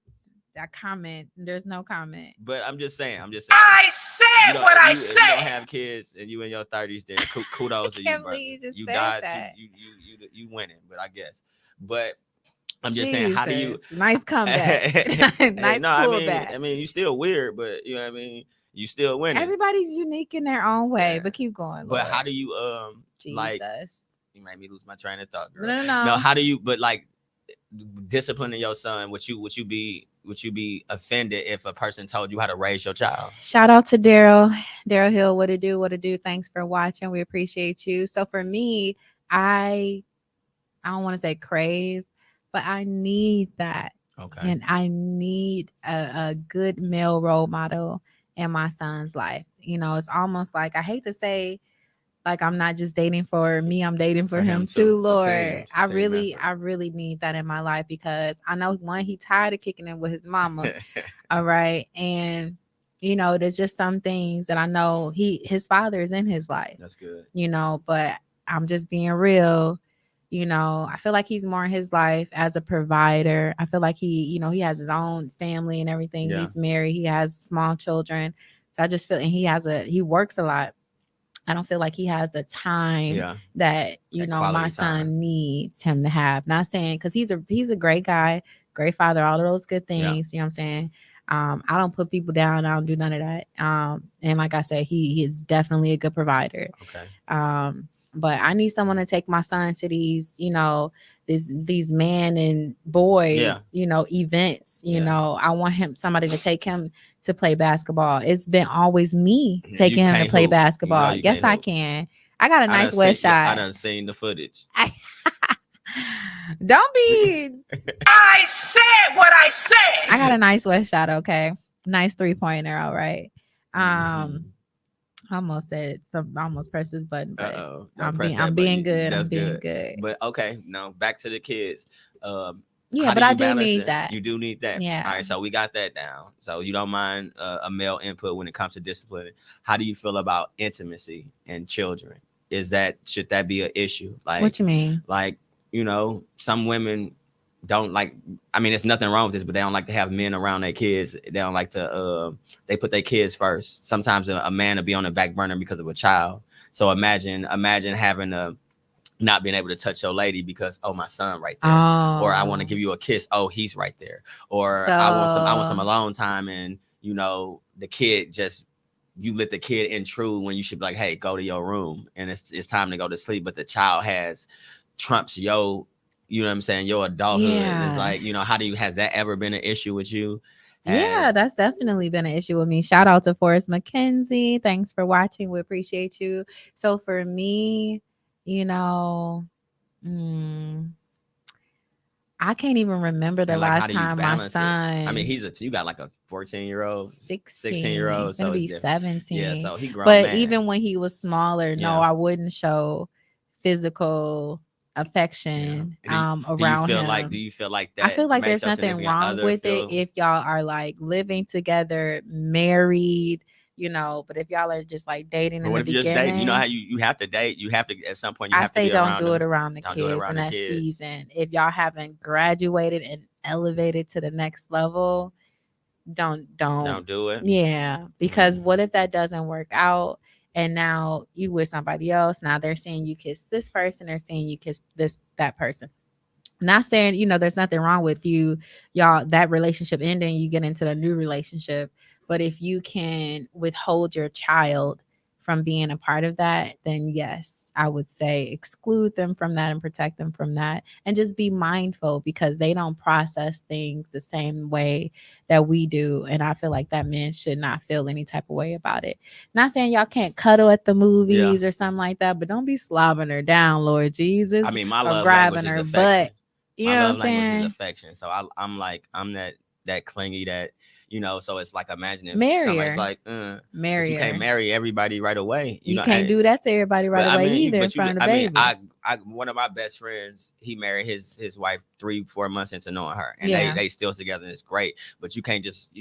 comment. There's no comment. But I'm just saying. I said what I said. If you don't have kids and you in your 30s, then kudos to you, brother. You got you winning. But I guess. But I'm just saying, how do you? Nice comeback. Nice pullback. I mean, you still weird, but you know what I mean. You still winning. Everybody's unique in their own way, but keep going. But Lord. how do you Jesus. like? You made me lose my train of thought, girl. No. No, how do you? But like disciplining your son, would you be offended if a person told you how to raise your child? Shout out to Daryl Hill. What to do? Thanks for watching. We appreciate you. So for me, I don't want to say crave, but I need that. Okay. And I need a good male role model in my son's life. You know, it's almost like, I hate to say like I'm not just dating for me, I'm dating for him too, Lord. I really need that in my life because I know one, he tired of kicking in with his mama. All right. And you know, there's just some things that I know his father is in his life. That's good. You know, but I'm just being real. You know, I feel like he's more in his life as a provider. I feel like he has his own family and everything. Yeah. He's married. He has small children. So I just feel, and he works a lot. I don't feel like he has the time that, my son needs him to have. Not saying, because he's a great guy, great father, all of those good things. Yeah. You know what I'm saying? I don't put people down. I don't do none of that. And like I said, he is definitely a good provider. Okay. But I need someone to take my son to these, these man and boy, events. I want somebody to take him to play basketball. It's been always me taking him to play basketball. Yes, I can. I got a nice west shot. I done seen the footage. Don't be. I said what I said. I got a nice west shot. Okay, nice 3-pointer. All right. Almost said something. Almost pressed this button, but I'm being good. I'm being good. But okay, now back to the kids. Yeah, but I do need that. You do need that. Yeah. All right, so we got that down. So you don't mind a male input when it comes to discipline. How do you feel about intimacy and children? Should that be an issue? Like, what you mean? Like, some women don't like. I mean, there's nothing wrong with this, but they don't like to have men around their kids. They don't like to. They put their kids first. Sometimes a man will be on the back burner because of a child. So imagine having a. Not being able to touch your lady because my son right there, or I want to give you a kiss, he's right there, or I want some alone time, and the kid you let the kid intrude when you should be like, hey, go to your room and it's time to go to sleep, but the child trumps your your adulthood. Yeah. And it's like, has that ever been an issue with you? Yeah, that's definitely been an issue with me. Shout out to Forrest McKenzie. Thanks for watching. We appreciate you. So for me, I can't even remember the last time my son. I mean, you got like a 14-year-old, 16-year-old, so be 17. Yeah, so he grown. But man. Even when he was smaller, no, I wouldn't show physical affection Do you around feel him. like? Do you feel like that? I feel like makes there's your nothing significant wrong other with feel- it if y'all are like living together, married, but if y'all are just like dating But in what the if you just beginning, date? You know how you have to date. You have to at some point. You I have say to be don't around do it them. around the Don't do it kids around in the that kids. season. If y'all haven't graduated and elevated to the next level, don't do it. Yeah, because what if that doesn't work out and now you with somebody else? Now they're seeing you kiss this person, they're seeing you kiss that person. Not saying, there's nothing wrong with y'all that relationship ending, you get into a new relationship. But if you can withhold your child from being a part of that, then yes, I would say exclude them from that and protect them from that. And just be mindful because they don't process things the same way that we do. And I feel like that man should not feel any type of way about it. Not saying y'all can't cuddle at the movies or something like that, but don't be slobbing her down, Lord Jesus. I mean, my or love grabbing language her is affection. butt. You My know love what I'm language is saying? affection. So I'm that clingy that, so it's like imagine if Marry somebody's her. like, Marry but you can't her. marry everybody right away. You can't do that to everybody right but away I mean, either in but you, front of the I mean, babies. I one of my best friends, he married his wife 3-4 months into knowing her, and Yeah. they still together, and it's great. But you can't just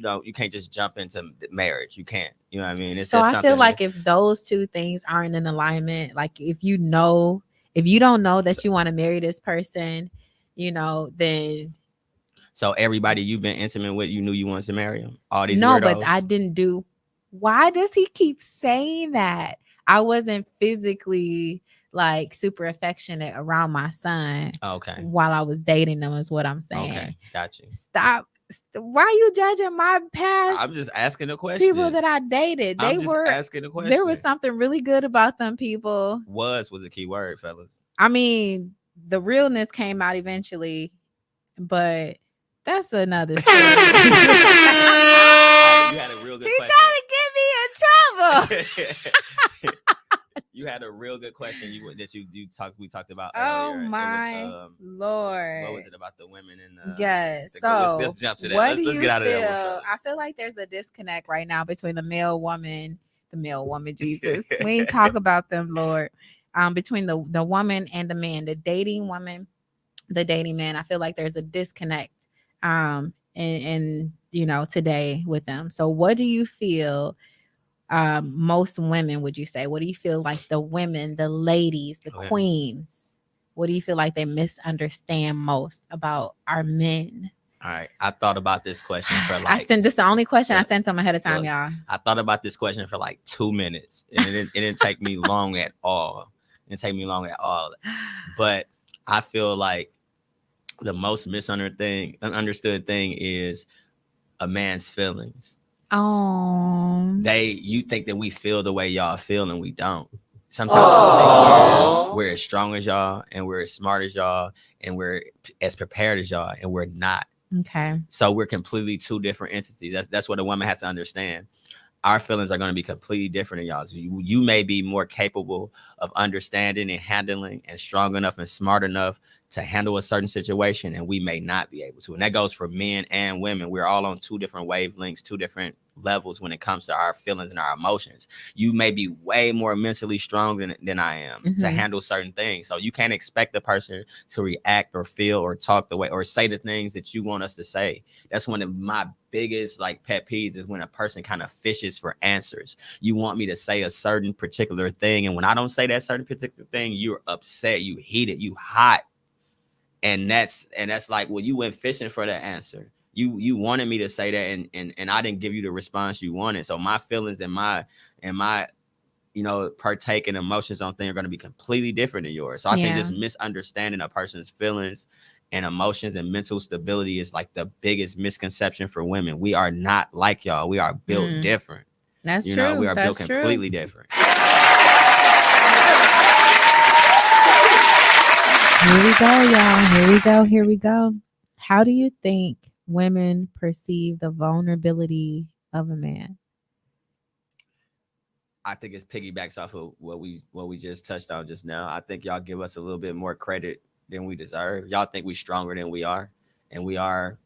jump into marriage. You can't. You know what I mean? It's So just I something feel like if those two things aren't in alignment, like if you don't know that you want to marry this person, then so everybody you've been intimate with, you knew you wanted to marry him. All these no, weirdos. but I didn't do. Why does he keep saying that? I wasn't physically like super affectionate around my son Okay. while I was dating them, is what I'm saying. Okay, got you. Stop. Why are you judging my past? I'm just asking a question. People that I dated, they I'm just were asking a question. There was something really good about them people. Was a key word, fellas. I mean, the realness came out eventually, but that's another story. You had a real good question. Trying to get me in trouble. You had a real good question we talked about Oh earlier. my Lord. What was it about the women and yes. So let's jump to that. What Let's get out of there. I feel like there's a disconnect right now between the male woman, Jesus. We ain't talk about them, Lord. Between the woman and the man, the dating woman, the dating man. I feel like there's a disconnect in today with them. So what do you feel most women, would you say? What do you feel like the women, the ladies, the queens, what do you feel like they misunderstand most about our men? All right. I thought about this question for like this is the only question I sent them ahead of time, y'all. I thought about this question for like 2 minutes and it didn't take me long at all. It didn't take me long at all. But I feel like the most misunderstood thing is a man's feelings. Oh, you think that we feel the way y'all feel and we don't. Sometimes we think we're as strong as y'all and we're as smart as y'all and we're as prepared as y'all, and we're not. Okay. So we're completely two different entities. That's what a woman has to understand. Our feelings are going to be completely different than y'all's. You may be more capable of understanding and handling and strong enough and smart enough to handle a certain situation, and we may not be able to. And that goes for men and women. We're all on two different wavelengths, two different levels when it comes to our feelings and our emotions. You may be way more mentally strong than I am to handle certain things. So you can't expect the person to react or feel or talk the way or say the things that you want us to say. That's one of my biggest like pet peeves, is when a person kind of fishes for answers. You want me to say a certain particular thing, and when I don't say that certain particular thing, you're upset, you heated, you hot. And that's like, well, you went fishing for that answer. You wanted me to say that, and I didn't give you the response you wanted. So my feelings and my partaking emotions on things are going to be completely different than yours. So I think just misunderstanding a person's feelings and emotions and mental stability is like the biggest misconception for women. We are not like y'all. We are built different. That's true. We are built completely different. Here we go, y'all. Here we go. How do you think women perceive the vulnerability of a man? I think it piggybacks off of what we just touched on just now. I think y'all give us a little bit more credit than we deserve. Y'all think we're stronger than we are. And we are,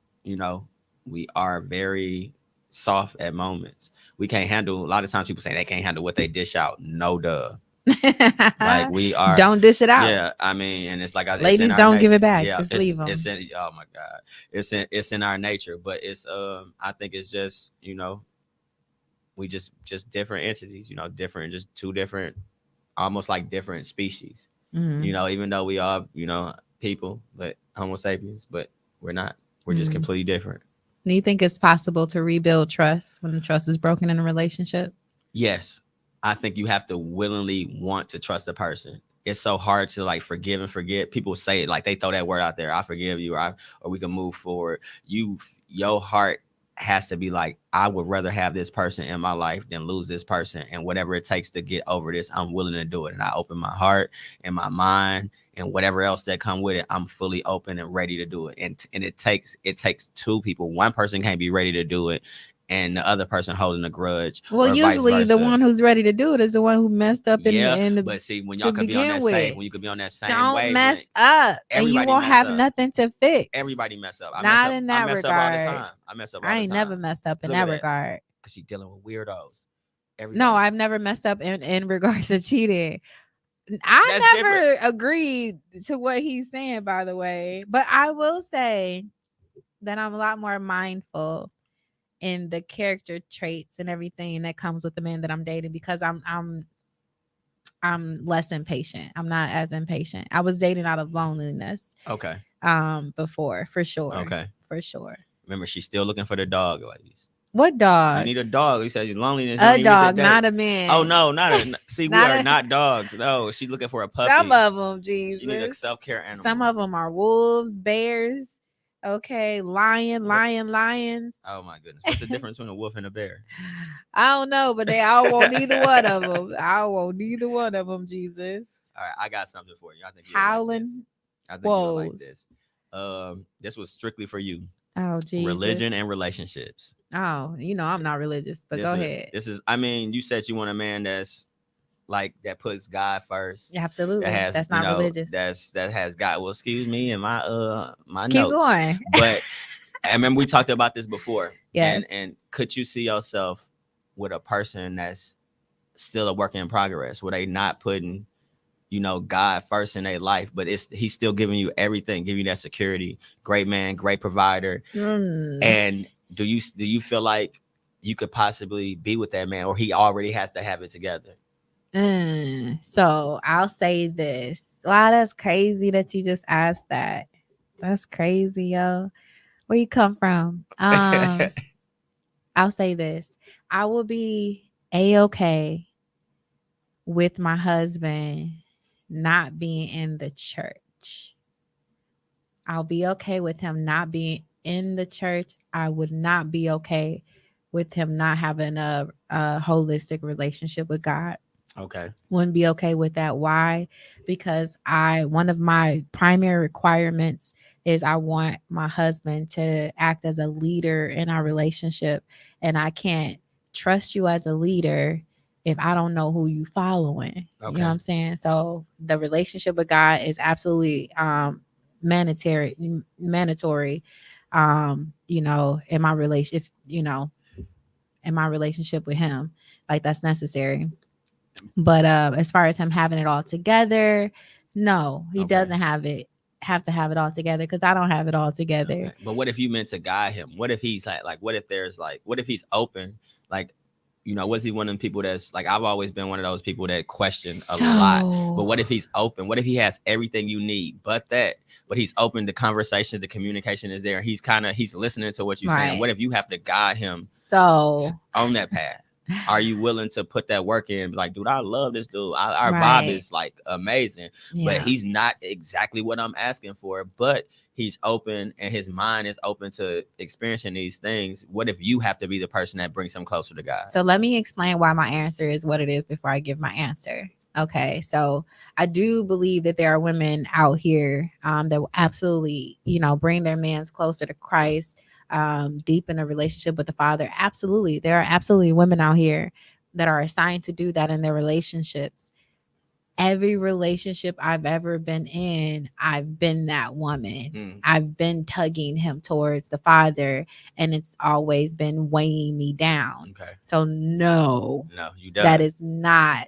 we are very soft at moments. We can't handle, a lot of times people say they can't handle what they dish out. No, duh. Like we are. Don't dish it out. Yeah, I mean, and it's like it's Ladies, in our don't give nature. it back. Yeah, Just leave them. It's in. Oh my God, it's in our nature. But it's I think it's just we just different entities. Different, just two different, almost like different species. Even though we are people, but Homo sapiens, but we're not. We're just completely different. Do you think it's possible to rebuild trust when the trust is broken in a relationship? Yes. I think you have to willingly want to trust a person. It's so hard to like forgive and forget. People say it like they throw that word out there. I forgive you, or we can move forward. Your heart has to be like, I would rather have this person in my life than lose this person. And whatever it takes to get over this, I'm willing to do it. And I open my heart and my mind and whatever else that come with it, I'm fully open and ready to do it. And it takes two people. One person can't be ready to do it and the other person holding a grudge. Well, usually the one who's ready to do it is the one who messed up in the but see, when y'all could be on that same, when you could be on that same don't mess up, and you won't have nothing to fix. Everybody mess up. Not in that regard. Up all the time. I mess up all the time. I ain't never messed up in that regard. Because she's dealing with weirdos. No, I've never messed up in regards to cheating. I never agreed to what he's saying, by the way. But I will say that I'm a lot more mindful in the character traits and everything that comes with the man that I'm dating, because I'm less impatient. I'm not as impatient. I was dating out of loneliness. Okay. Before, for sure. Okay. For sure. Remember, she's still looking for the dog, ladies. What dog? You need a dog. You said loneliness. A dog, not a man. Oh no, not a. See, we are not dogs. No, she's looking for a puppy. Some of them, Jesus. She needs a self-care animal. Some of them are wolves, bears. Okay, lions. Oh my goodness, what's the difference between a wolf and a bear? I don't know, but I won't neither one of them. I won't neither one of them, Jesus. All right, I got something for you. I think howling. I think you'll like this. This was strictly for you. Oh, Jesus. Religion and relationships. Oh, I'm not religious, but go ahead. I mean, you said you want a man that's like that puts God first. Absolutely. That's not religious. That has God. Well, excuse me, and my Keep notes. going. But I remember we talked about this before. Yes. And could you see yourself with a person that's still a work in progress, where they not putting God first in their life, but he's still giving you everything, giving you that security, great man, great provider. And do you feel like you could possibly be with that man, or he already has to have it together? So I'll say this. Wow, that's crazy that you just asked that. That's crazy, yo. Where you come from? I'll say this. I will be A-okay with my husband not being in the church. I'll be okay with him not being in the church. I would not be okay with him not having a holistic relationship with God. Okay. Wouldn't be okay with that. Why? Because one of my primary requirements is I want my husband to act as a leader in our relationship. And I can't trust you as a leader if I don't know who you following. Okay. You know what I'm saying? So the relationship with God is absolutely mandatory, in my relationship, in my relationship with him. Like, that's necessary. But as far as him having it all together, no, he doesn't have to have it all together, because I don't have it all together. Okay. But what if you meant to guide him? What if he's like what if he's open? Like, what if he's one of them people that's like, I've always been one of those people that question a lot. But what if he's open? What if he has everything you need but he's open to conversation, the communication is there. He's listening to what you're saying. What if you have to guide him on that path? Are you willing to put that work in? Like, dude, I love this dude. Our vibe is like amazing, but he's not exactly what I'm asking for. But he's open, and his mind is open to experiencing these things. What if you have to be the person that brings him closer to God? So let me explain why my answer is what it is before I give my answer. Okay, so I do believe that there are women out here that will absolutely, bring their mans closer to Christ. Deepen a relationship with the Father. Absolutely. There are absolutely women out here that are assigned to do that in their relationships. Every relationship I've ever been in, I've been that woman. I've been tugging him towards the Father, and it's always been weighing me down. Okay. So no, you done. that is not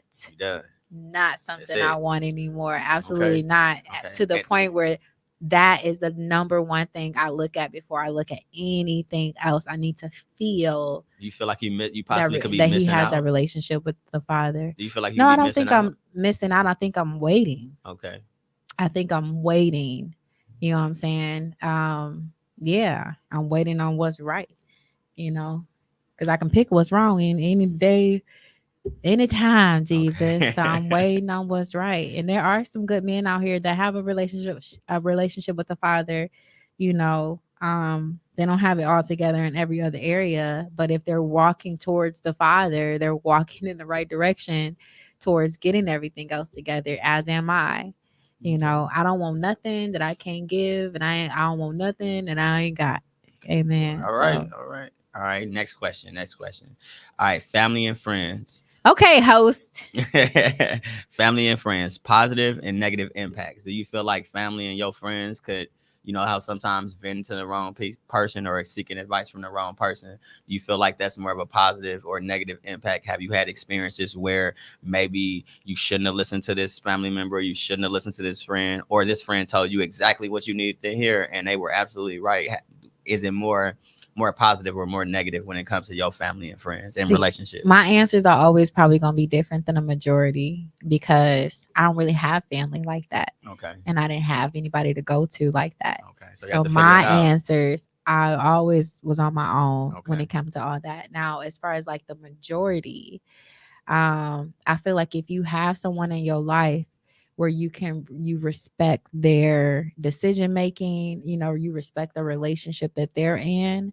not something it. I want anymore. Absolutely not. Okay. To the point where that is the number one thing I look at before I look at anything else. I need to feel Do you feel like you possibly could be that he missing has out? a relationship with the Father. Do you feel like you No, could I be don't missing think out? I'm missing out. I think I'm waiting. Okay. I think I'm waiting. You know what I'm saying? Yeah, I'm waiting on what's right, you know, because I can pick what's wrong in any day, anytime, Jesus. Okay. So I'm waiting on what's right. And there are some good men out here that have a relationship with the Father, you know. They don't have it all together in every other area, but if they're walking towards the Father, they're walking in the right direction towards getting everything else together, as am I. You know, I don't want nothing that I can't give, and I don't want nothing that I ain't got. Amen. All right. Next question. All right, family and friends. Okay, host. Family and friends, positive and negative impacts. Do you feel like family and your friends could, you know, how sometimes vent to the wrong person or seeking advice from the wrong person? Do you feel like that's more of a positive or negative impact? Have you had experiences where maybe you shouldn't have listened to this family member, or you shouldn't have listened to this friend, or this friend told you exactly what you needed to hear and they were absolutely right? Is it more positive or more negative when it comes to your family and friends and relationships? My answers are always probably going to be different than a majority because I don't really have family like that. Okay. And I didn't have anybody to go to like that. Okay. So my answers, I always was on my own when Okay. it comes to all that. Now, as far as like the majority, I feel like if you have someone in your life where you respect their decision making, you know, you respect the relationship that they're in,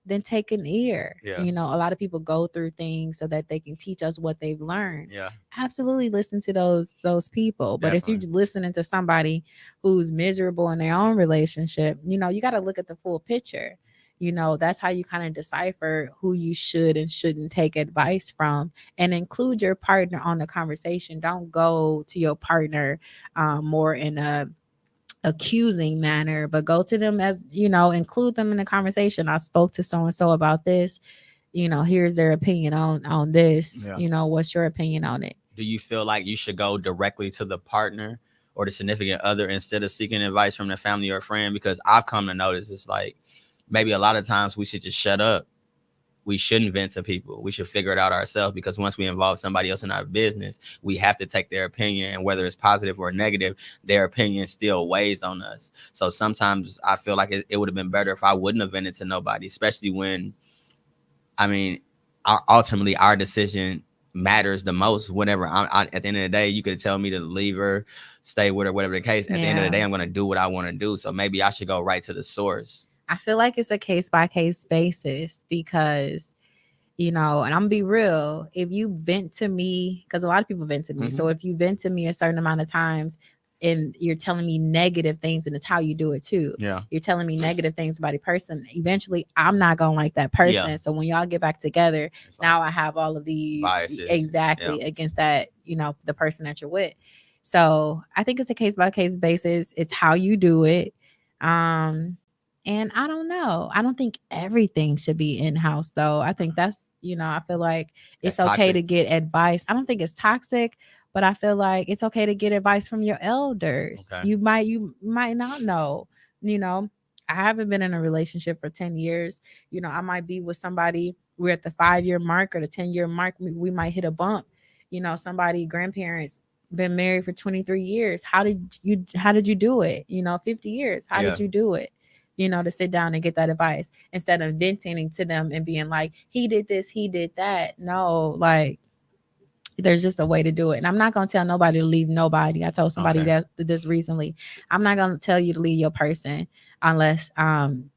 then take an ear. Yeah. You know, a lot of people go through things so that they can teach us what they've learned. Yeah. Absolutely listen to those people. But if you're listening to somebody who's miserable in their own relationship, you know, you got to look at the full picture. You know, that's how you kind of decipher who you should and shouldn't take advice from, and include your partner on the conversation. Don't go to your partner more in a accusing manner, but go to them as, you know, include them in the conversation. I spoke to so and so about this, you know, here's their opinion on this. You know, what's your opinion on it? Do you feel like you should go directly to the partner or the significant other instead of seeking advice from the family or friend? Because I've come to notice it's like maybe a lot of times we should just shut up. We shouldn't vent to people. We should figure it out ourselves, because once we involve somebody else in our business, we have to take their opinion, and whether it's positive or negative, their opinion still weighs on us. So sometimes I feel like it would have been better if I wouldn't have vented to nobody, especially when, I mean, ultimately our decision matters the most. Whenever at the end of the day, you could tell me to leave her, stay with her, whatever the case. At the end of the day, I'm going to do what I want to do. So maybe I should go right to the source. I feel like it's a case-by-case basis because, you know, and I'm gonna be real, if you vent to me, because a lot of people vent to me. So if you vent to me a certain amount of times and you're telling me negative things, and it's how you do it too. Yeah. You're telling me negative things about a person. Eventually, I'm not gonna like that person. Yeah. So when y'all get back together, now I have all of these biases against that, you know, the person that you're with. So I think it's a case-by-case basis. It's how you do it. And I don't know. I don't think everything should be in-house, though. I think that's, you know, I feel like it's okay to get advice. I don't think it's toxic, but I feel like it's okay to get advice from your elders. Okay. You might not know, you know. I haven't been in a relationship for 10 years. You know, I might be with somebody. We're at the 5-year mark or the 10-year mark. We might hit a bump. You know, grandparents been married for 23 years. How did you do it? You know, 50 years. How did you do it? You know, to sit down and get that advice instead of venting to them and being like, he did this, he did that. No, like, there's just a way to do it. And I'm not going to tell nobody to leave nobody. I told somebody that this recently. I'm not going to tell you to leave your person unless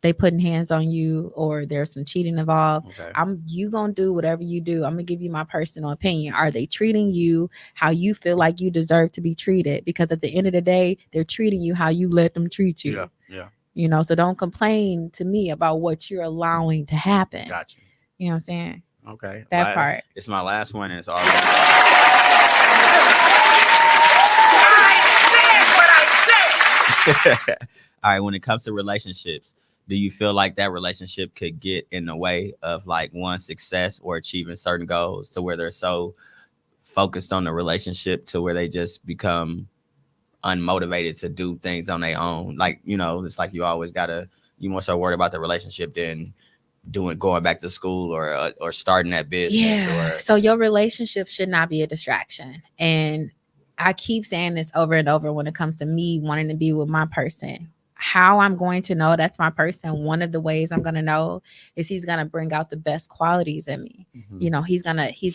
they putting hands on you or there's some cheating involved. Okay. You going to do whatever you do. I'm going to give you my personal opinion. Are they treating you how you feel like you deserve to be treated? Because at the end of the day, they're treating you how you let them treat you. Yeah, yeah. You know, so don't complain to me about what you're allowing to happen. Gotcha. You know what I'm saying? Okay. That part. It's my last one, and it's all. I said what I said. All right. When it comes to relationships, do you feel like that relationship could get in the way of like one's success or achieving certain goals to where they're so focused on the relationship to where they just become unmotivated to do things on their own. Like, you know, it's like you more so worried about the relationship than going back to school or starting that business. Yeah. So your relationship should not be a distraction. And I keep saying this over and over when it comes to me wanting to be with my person. How I'm going to know that's my person, one of the ways I'm going to know is he's going to bring out the best qualities in me. Mm-hmm. You know,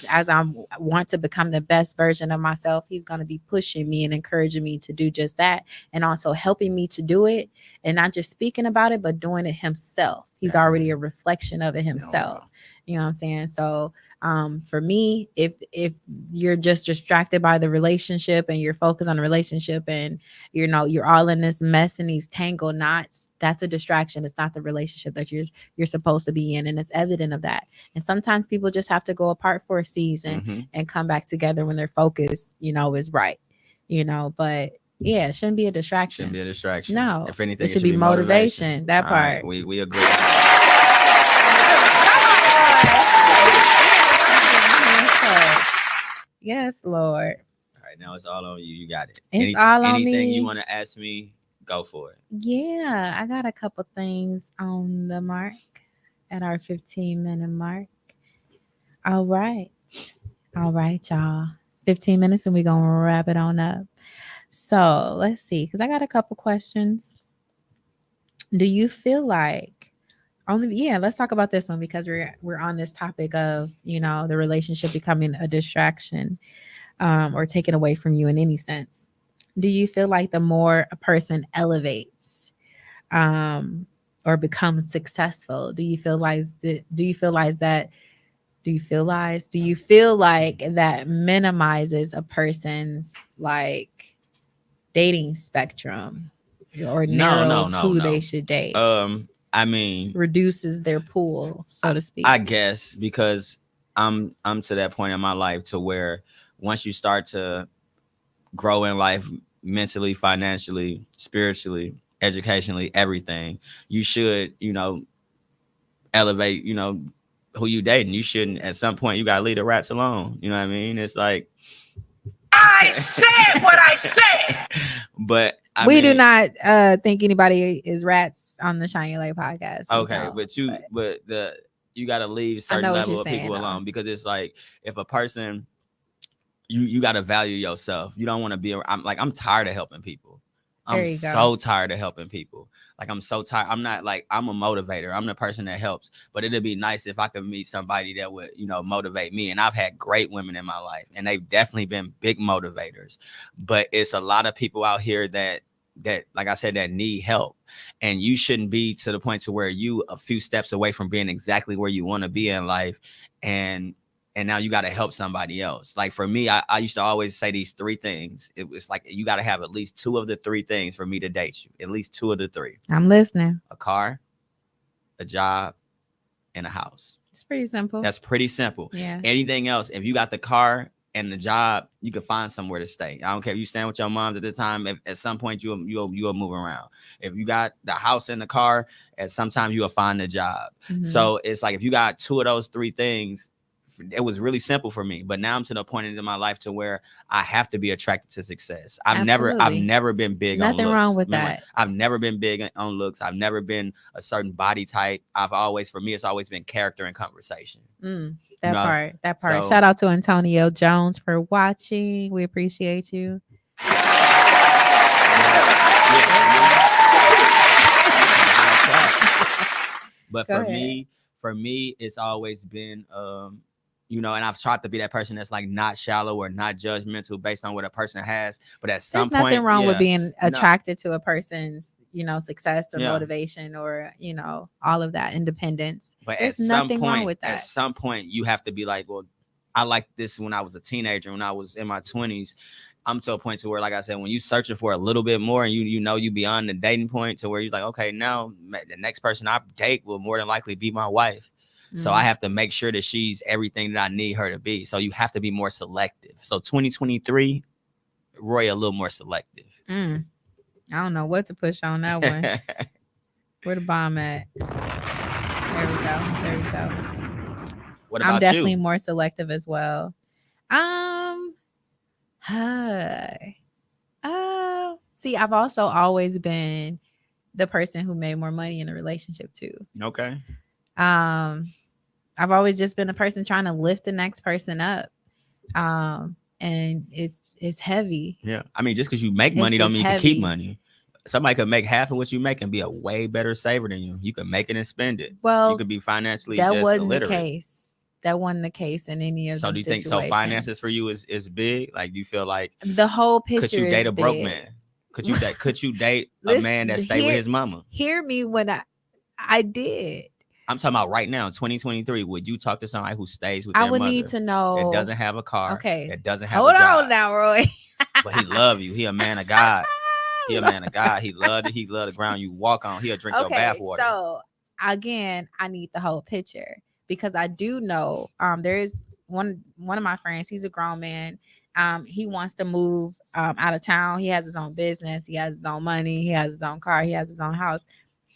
as I want to become the best version of myself, he's going to be pushing me and encouraging me to do just that, and also helping me to do it, and not just speaking about it, but doing it himself. He's already a reflection of it himself. You know what I'm saying? So for me, if you're just distracted by the relationship and you're focused on the relationship and you're all in this mess and these tangled knots, that's a distraction. It's not the relationship that you're supposed to be in, and it's evident of that. And sometimes people just have to go apart for a season and come back together when their focus, is right. But yeah, it shouldn't be a distraction. Shouldn't be a distraction. No, if anything, it should be motivation. That all part. Right, we agree. Yes, Lord. All right, now it's all on you. You got it. It's all on me. Anything you want to ask me, go for it. Yeah, I got a couple things on the mark at our 15-minute mark. All right, y'all. 15 minutes and we're going to wrap it on up. So let's see, because I got a couple questions. Do you feel like let's talk about this one because we're on this topic of, the relationship becoming a distraction or taken away from you in any sense. Do you feel like the more a person elevates or becomes successful, do you feel like that minimizes a person's like dating spectrum or narrows who they should date? I mean, reduces their pool, so to speak. I guess because I'm to that point in my life to where once you start to grow in life mentally, financially, spiritually, educationally, everything, you should, elevate, who you dating. You shouldn't, at some point, you gotta leave the rats alone. You know what I mean? It's like I said what I said. But we do not think anybody is rats on the Shine Your Light podcast. Okay, but you got to leave certain level of people alone because it's like if a person, you got to value yourself. You don't want to be. I'm tired of helping people. I'm so tired of helping people. Like I'm so tired. I'm not like I'm a motivator. I'm the person that helps. But it'd be nice if I could meet somebody that would, motivate me. And I've had great women in my life, and they've definitely been big motivators. But it's a lot of people out here that like I said, that need help, and you shouldn't be to the point to where you a few steps away from being exactly where you want to be in life, and now you got to help somebody else. Like for me, I used to always say these three things. It was like you got to have at least two of the three things for me to date you. At least two of the three. I'm listening. A car, a job, and a house. It's pretty simple. That's pretty simple. Yeah. Anything else, if you got the car and the job, you can find somewhere to stay. I don't care if you staying with your moms at the time. If at some point you'll move around. If you got the house and the car, at some time you will find a job. Mm-hmm. So it's like if you got two of those three things, it was really simple for me. But now I'm to the point in my life to where I have to be attracted to success. I've never been big on looks. Nothing wrong with that. I've never been big on looks. I've never been a certain body type. For me, it's always been character and conversation. That part. So, shout out to Antonio Jones for watching. We appreciate you. But for me, it's always been, and I've tried to be that person that's like not shallow or not judgmental based on what a person has. But at some point, there's nothing wrong with being attracted to a person's, success or motivation or, all of that independence. But there's nothing wrong with that. At some point, you have to be like, well, I liked this when I was a teenager, when I was in my 20s. I'm to a point to where, like I said, when you searching for a little bit more and you beyond the dating point to where you're like, okay, now the next person I date will more than likely be my wife. So I have to make sure that she's everything that I need her to be. So you have to be more selective. So 2023, Roy, a little more selective. I don't know what to push on that one. Where the bomb at? There we go. What about I'm definitely more selective as well. See, I've also always been the person who made more money in a relationship too. Okay. I've always just been a person trying to lift the next person up. And it's heavy. Yeah. I mean, just because you make money don't mean you can keep money. Somebody could make half of what you make and be a way better saver than you. You can make it and spend it. Well, you could be financially that just wasn't illiterate. the case. That wasn't the case in any of So them do you think so? Finances for you is big? Like, do you feel like the whole picture? Could you date a broke big. man? Could you date a man that stay with his mama? Hear me when I did. I'm talking about right now, 2023. Would you talk to somebody who stays with their mother? I would need to know. That doesn't have a car. Okay. That doesn't have Hold a job. on now, Roy. But he love you. He a man of God. He a man of God. He love it. He love the ground you walk on. He'll drink your bath water. So again, I need the whole picture because I do know there is one of my friends. He's a grown man. He wants to move out of town. He has his own business. He has his own money. He has his own car. He has his own house.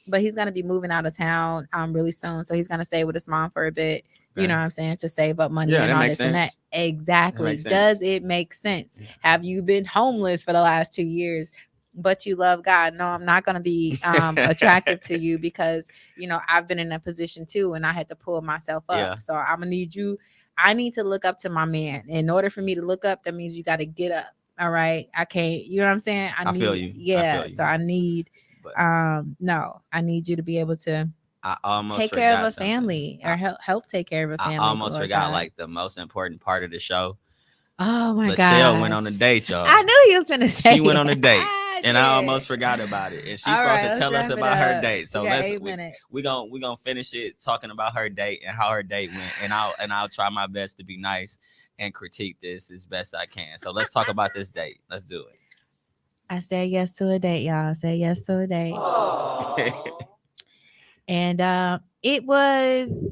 But he's going to be moving out of town really soon. So he's going to stay with his mom for a bit. Okay. You know what I'm saying? To save up money and all this and that. Exactly. Does it make sense? Yeah. Have you been homeless for the last 2 years, but you love God? No, I'm not going to be attractive to you because, you know, I've been in that position too. And I had to pull myself up. Yeah. So I'm going to need you. I need to look up to my man. In order for me to look up, that means you got to get up. All right. I can't, you know what I'm saying? I feel you. Yeah. I feel you. So I need, no, I need you to be able to take care of a family or help take care of a family. I almost forgot like the most important part of the show. Oh my God. Michelle went on a date, y'all. I knew he was going to say she went on a date. And I almost forgot about it. And she's supposed to tell us about her date. So we're gonna finish it talking about her date and how her date went. And I'll try my best to be nice and critique this as best I can. So let's talk about this date. Let's do it. I said yes to a date, y'all. I said yes to a date. And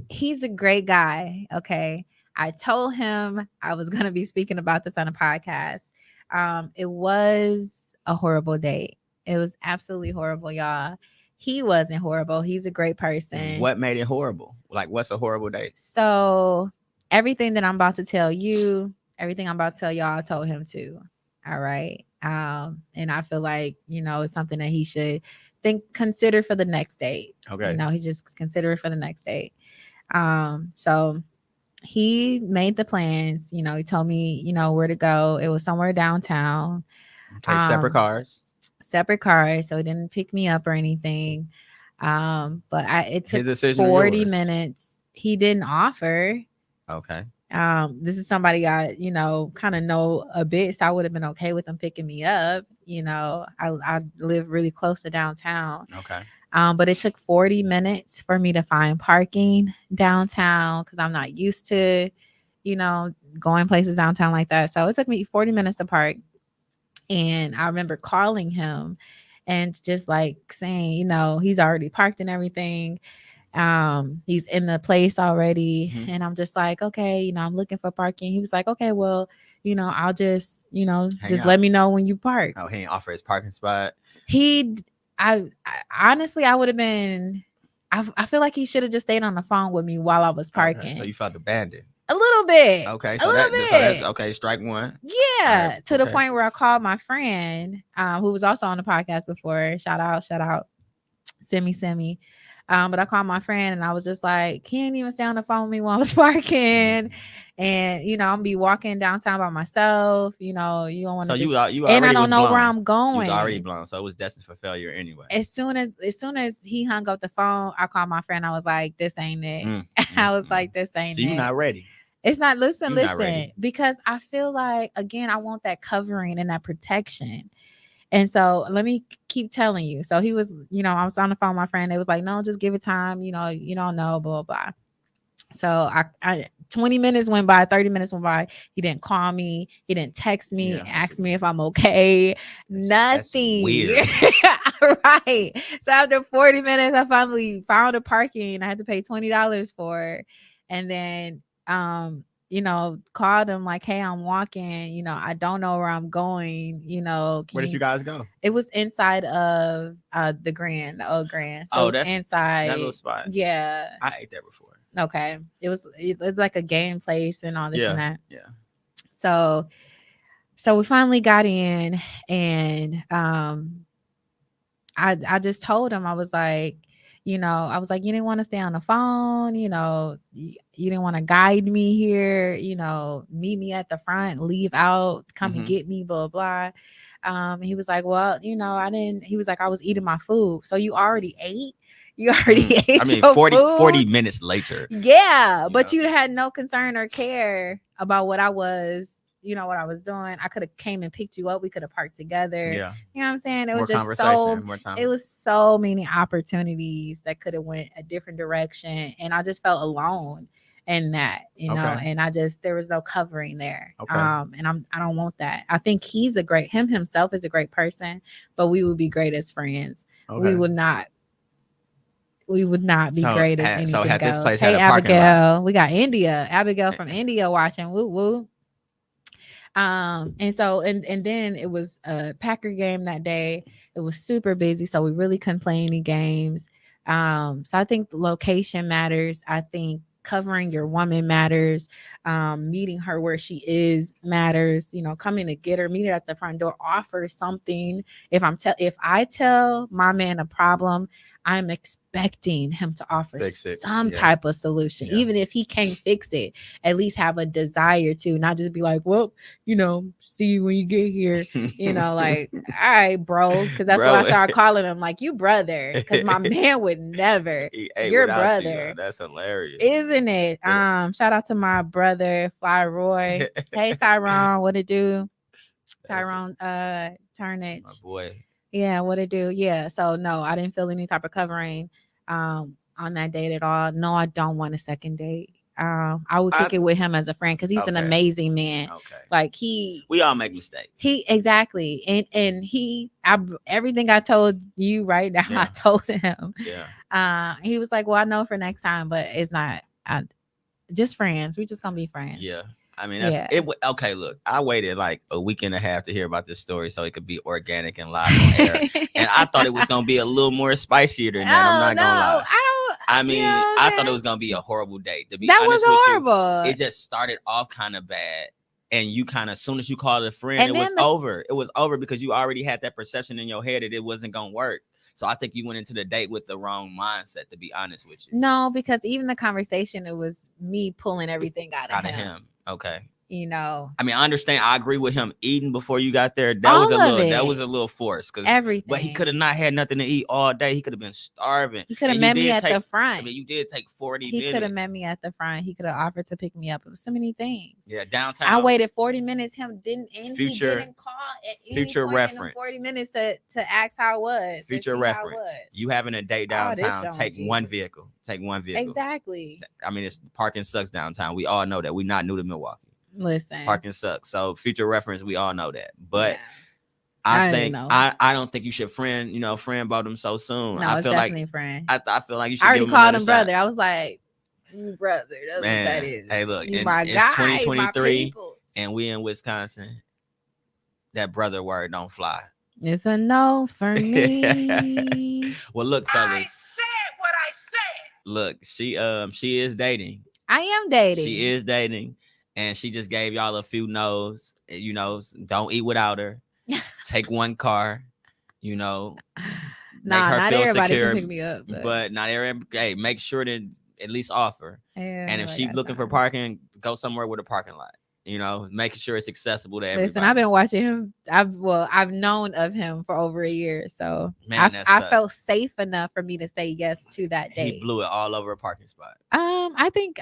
he's a great guy. Okay. I told him I was gonna be speaking about this on a podcast. It was a horrible date. It was absolutely horrible, y'all. He wasn't horrible. He's a great person. What made it horrible? Like, what's a horrible date? So everything that I'm about to tell you, everything I'm about to tell y'all, I told him to. All right. And I feel like, you know, it's something that he should consider for the next date. Okay. You know, he just consider it for the next date. So he made the plans, you know, he told me, you know, where to go. It was somewhere downtown. Okay, separate cars. So he didn't pick me up or anything. But it took 40 minutes. He didn't offer. Okay. This is somebody I, you know, kind of know a bit. So I would have been okay with him picking me up. You know, I live really close to downtown. Okay. But it took 40 minutes for me to find parking downtown because I'm not used to, you know, going places downtown like that. So it took me 40 minutes to park. And I remember calling him and just like saying, you know, he's already parked and everything. He's in the place already. Mm-hmm. And I'm just like, okay, you know, I'm looking for parking. He was like, okay, well, you know, I'll just, you know, let me know when you park. Oh, he didn't offer his parking spot. I honestly, I would have been, I feel like he should have just stayed on the phone with me while I was parking. Okay, so you felt abandoned. A little bit. Okay, so that's okay. Strike one. Yeah, right, to the point where I called my friend, who was also on the podcast before. Shout out, Semi. But I called my friend and I was just like, he didn't even stay on the phone with me while I was parking. And you know, I'm be walking downtown by myself. You know, you don't want to. So you and I don't know where I'm going. You was already blown, so it was destined for failure anyway. As soon as he hung up the phone, I called my friend. I was like, this ain't it. I was like, this ain't it. So you're not ready. It's not. Listen, because I feel like, again, I want that covering and that protection. And so let me keep telling you. So he was, you know, I was on the phone with my friend. They was like, no, just give it time. You know, you don't know, blah, blah, blah. So I 20 minutes went by, 30 minutes went by. He didn't call me. He didn't text me, ask me if I'm okay. Nothing. That's weird. Right. So after 40 minutes, I finally found a parking. I had to pay $20 for it. And then, you know, called him like, hey, I'm walking, you know, I don't know where I'm going, you know. Where did you guys go? It was inside of the old Grand. So that's inside that little spot. Yeah. I ate there before. Okay. It's like a game place and all this and that. Yeah. So So we finally got in, and I just told him, I was like, you didn't want to stay on the phone, you didn't want to guide me here, meet me at the front, leave out, come and get me, blah, blah. He was like, well, I didn't, he was like, I was eating my food. So you already ate? You already ate I mean, your 40 food? minutes later. Yeah, but you had no concern or care about what I was, what I was doing. I could have came and picked you up. We could have parked together. Yeah. You know what I'm saying? It More was just conversation, more time. it was so many opportunities that could have went a different direction. And I just felt alone in that, and there was no covering there. Okay. And I don't want that. I think him himself is a great person, but we would be great as friends. Okay. We would not be great as anything so had else. This place Hey, had a Abigail, lot. We got Abigail from India watching. Woo woo. And so and then it was a Packer game that day. It was super busy, so we really couldn't play any games. So I think the location matters. I think covering your woman matters. Meeting her where she is matters. Coming to get her, meet her at the front door, offer something. If I tell my man a problem, I'm expecting him to offer some type of solution. Even if he can't fix it, at least have a desire to, not just be like, well, see you when you get here. Like, all right, bro. Because that's what I started calling him, like, you brother. Because my man would never. Your brother. That's hilarious. Isn't it? Shout out to my brother, Fly Roy. Hey, Tyrone, what it do? Tyrone Turnage. My boy. Yeah, what it do? Yeah. So no, I didn't feel any type of covering on that date at all. No, I don't want a second date. I would kick it with him as a friend because he's an amazing man. Okay. Like we all make mistakes. Exactly. And everything I told you right now, I told him. Yeah. He was like, well, I know for next time, but it's not just friends. We just gonna be friends. Yeah. I mean, okay, look, I waited like a week and a half to hear about this story so it could be organic and live on air. And I thought it was going to be a little more spicier than that. I'm not going to lie. I thought it was going to be a horrible date. To be honest was horrible. It just started off kind of bad. And you kind of, as soon as you called a friend, it was over. It was over because you already had that perception in your head that it wasn't going to work. So I think you went into the date with the wrong mindset, to be honest with you. No, because even the conversation, it was me pulling everything out of him. Okay. I mean, I understand. I agree with him eating before you got there. That was a little forced. Everything. But he could have not had nothing to eat all day. He could have been starving. He could have met me at the front. I mean, you did take 40 minutes. He could have met me at the front. He could have offered to pick me up. It was so many things. Yeah, downtown. I waited 40 minutes. He didn't call at future reference. 40 minutes to ask how it was. Future reference. You having a date downtown, take one vehicle. Take one vehicle. Exactly. I mean, parking sucks downtown. We all know that. We're not new to Milwaukee. Listen, parking sucks. So future reference, we all know that. But I don't think you should friend about him so soon. No, I feel definitely friend. I feel like you should. I already called him brother. I was like, brother. That's man, what that is. Hey, look, it's 2023 and we in Wisconsin. That brother word don't fly. It's a no for me. Well, look, fellas. I said what I said. Look, she is dating. I am dating. She is dating. And she just gave y'all a few no's. Don't eat without her. Take one car. Nah, not everybody can pick me up. But not everybody. Hey, make sure to at least offer. Yeah, and if she's looking for parking, go somewhere with a parking lot. Making sure it's accessible to everybody. Listen, I've been watching him. I've known of him for over a year, so I felt safe enough for me to say yes to that date. He blew it all over a parking spot. I think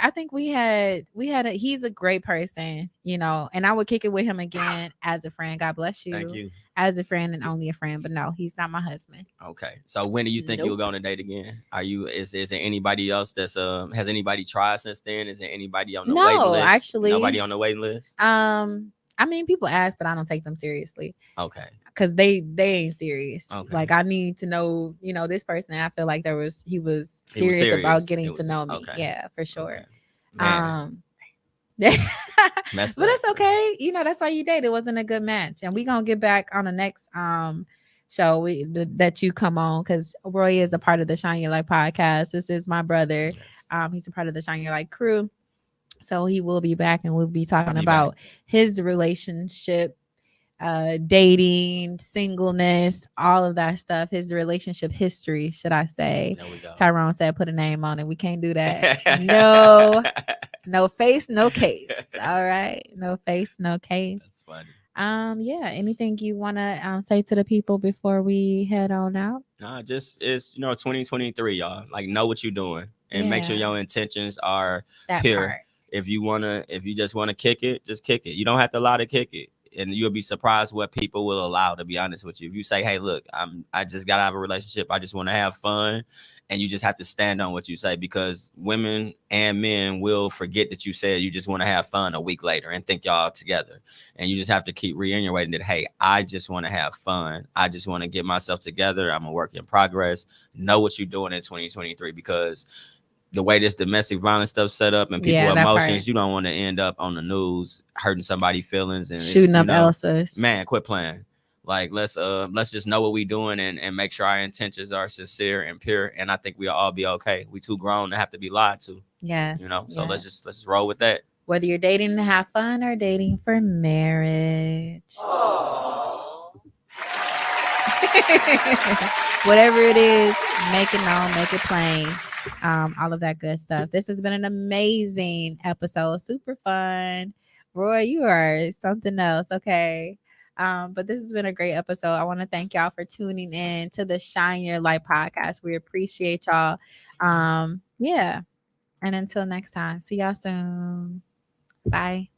he's a great person, and I would kick it with him again as a friend. God bless you. Thank you. As a friend and only a friend, but no, he's not my husband. Okay. So when do you think you'll go on a date again? Is there anybody else that's has anybody tried since then? Is there anybody on the wait list? No, actually. Nobody on the wait list? I mean, people ask, but I don't take them seriously. Okay. Because they ain't serious. Okay. Like, I need to know, this person. I feel like he was serious about getting to know me. Okay. Yeah, for sure. Okay. But it's okay. That's why you date. It wasn't a good match. And we're going to get back on the next show that you come on, because Roy is a part of the Shine Your Light podcast. This is my brother. Yes. He's a part of the Shine Your Light crew. So he will be back, and we'll be talking about his relationship dating, singleness, all of that stuff, his relationship history, should I say. There we go. Tyrone said put a name on it. We can't do that. No face, no case. All right. No face, no case. That's funny. Yeah. Anything you want to say to the people before we head on out? Nah, just it's 2023, y'all. Like, know what you're doing and make sure Yeah. your intentions are That pure. part. If you just want to kick it, just kick it. You don't have to allow to kick it. And you'll be surprised what people will allow, to be honest with you. If you say, hey, look, I just gotta have a relationship, I just want to have fun, and you just have to stand on what you say, because women and men will forget that you said you just want to have fun a week later and think y'all together. And you just have to keep reiterating that, hey, I just want to have fun. I just want to get myself together. I'm a work in progress. Know what you're doing in 2023, because the way this domestic violence stuff set up and people emotions, part. you don't want to end up on the news hurting somebody's feelings and shooting up Elsa's. Man, quit playing. Like, let's just know what we're doing and make sure our intentions are sincere and pure. And I think we'll all be okay. We too grown to have to be lied to. Yes. So yes. let's just roll with that. Whether you're dating to have fun or dating for marriage. Whatever it is, make it known, make it plain. All of that good stuff. This has been an amazing episode. Super fun. Roy, you are something else. Okay. But this has been a great episode. I want to thank y'all for tuning in to the Shine Your Light podcast. We appreciate y'all. Yeah. And until next time, see y'all soon. Bye.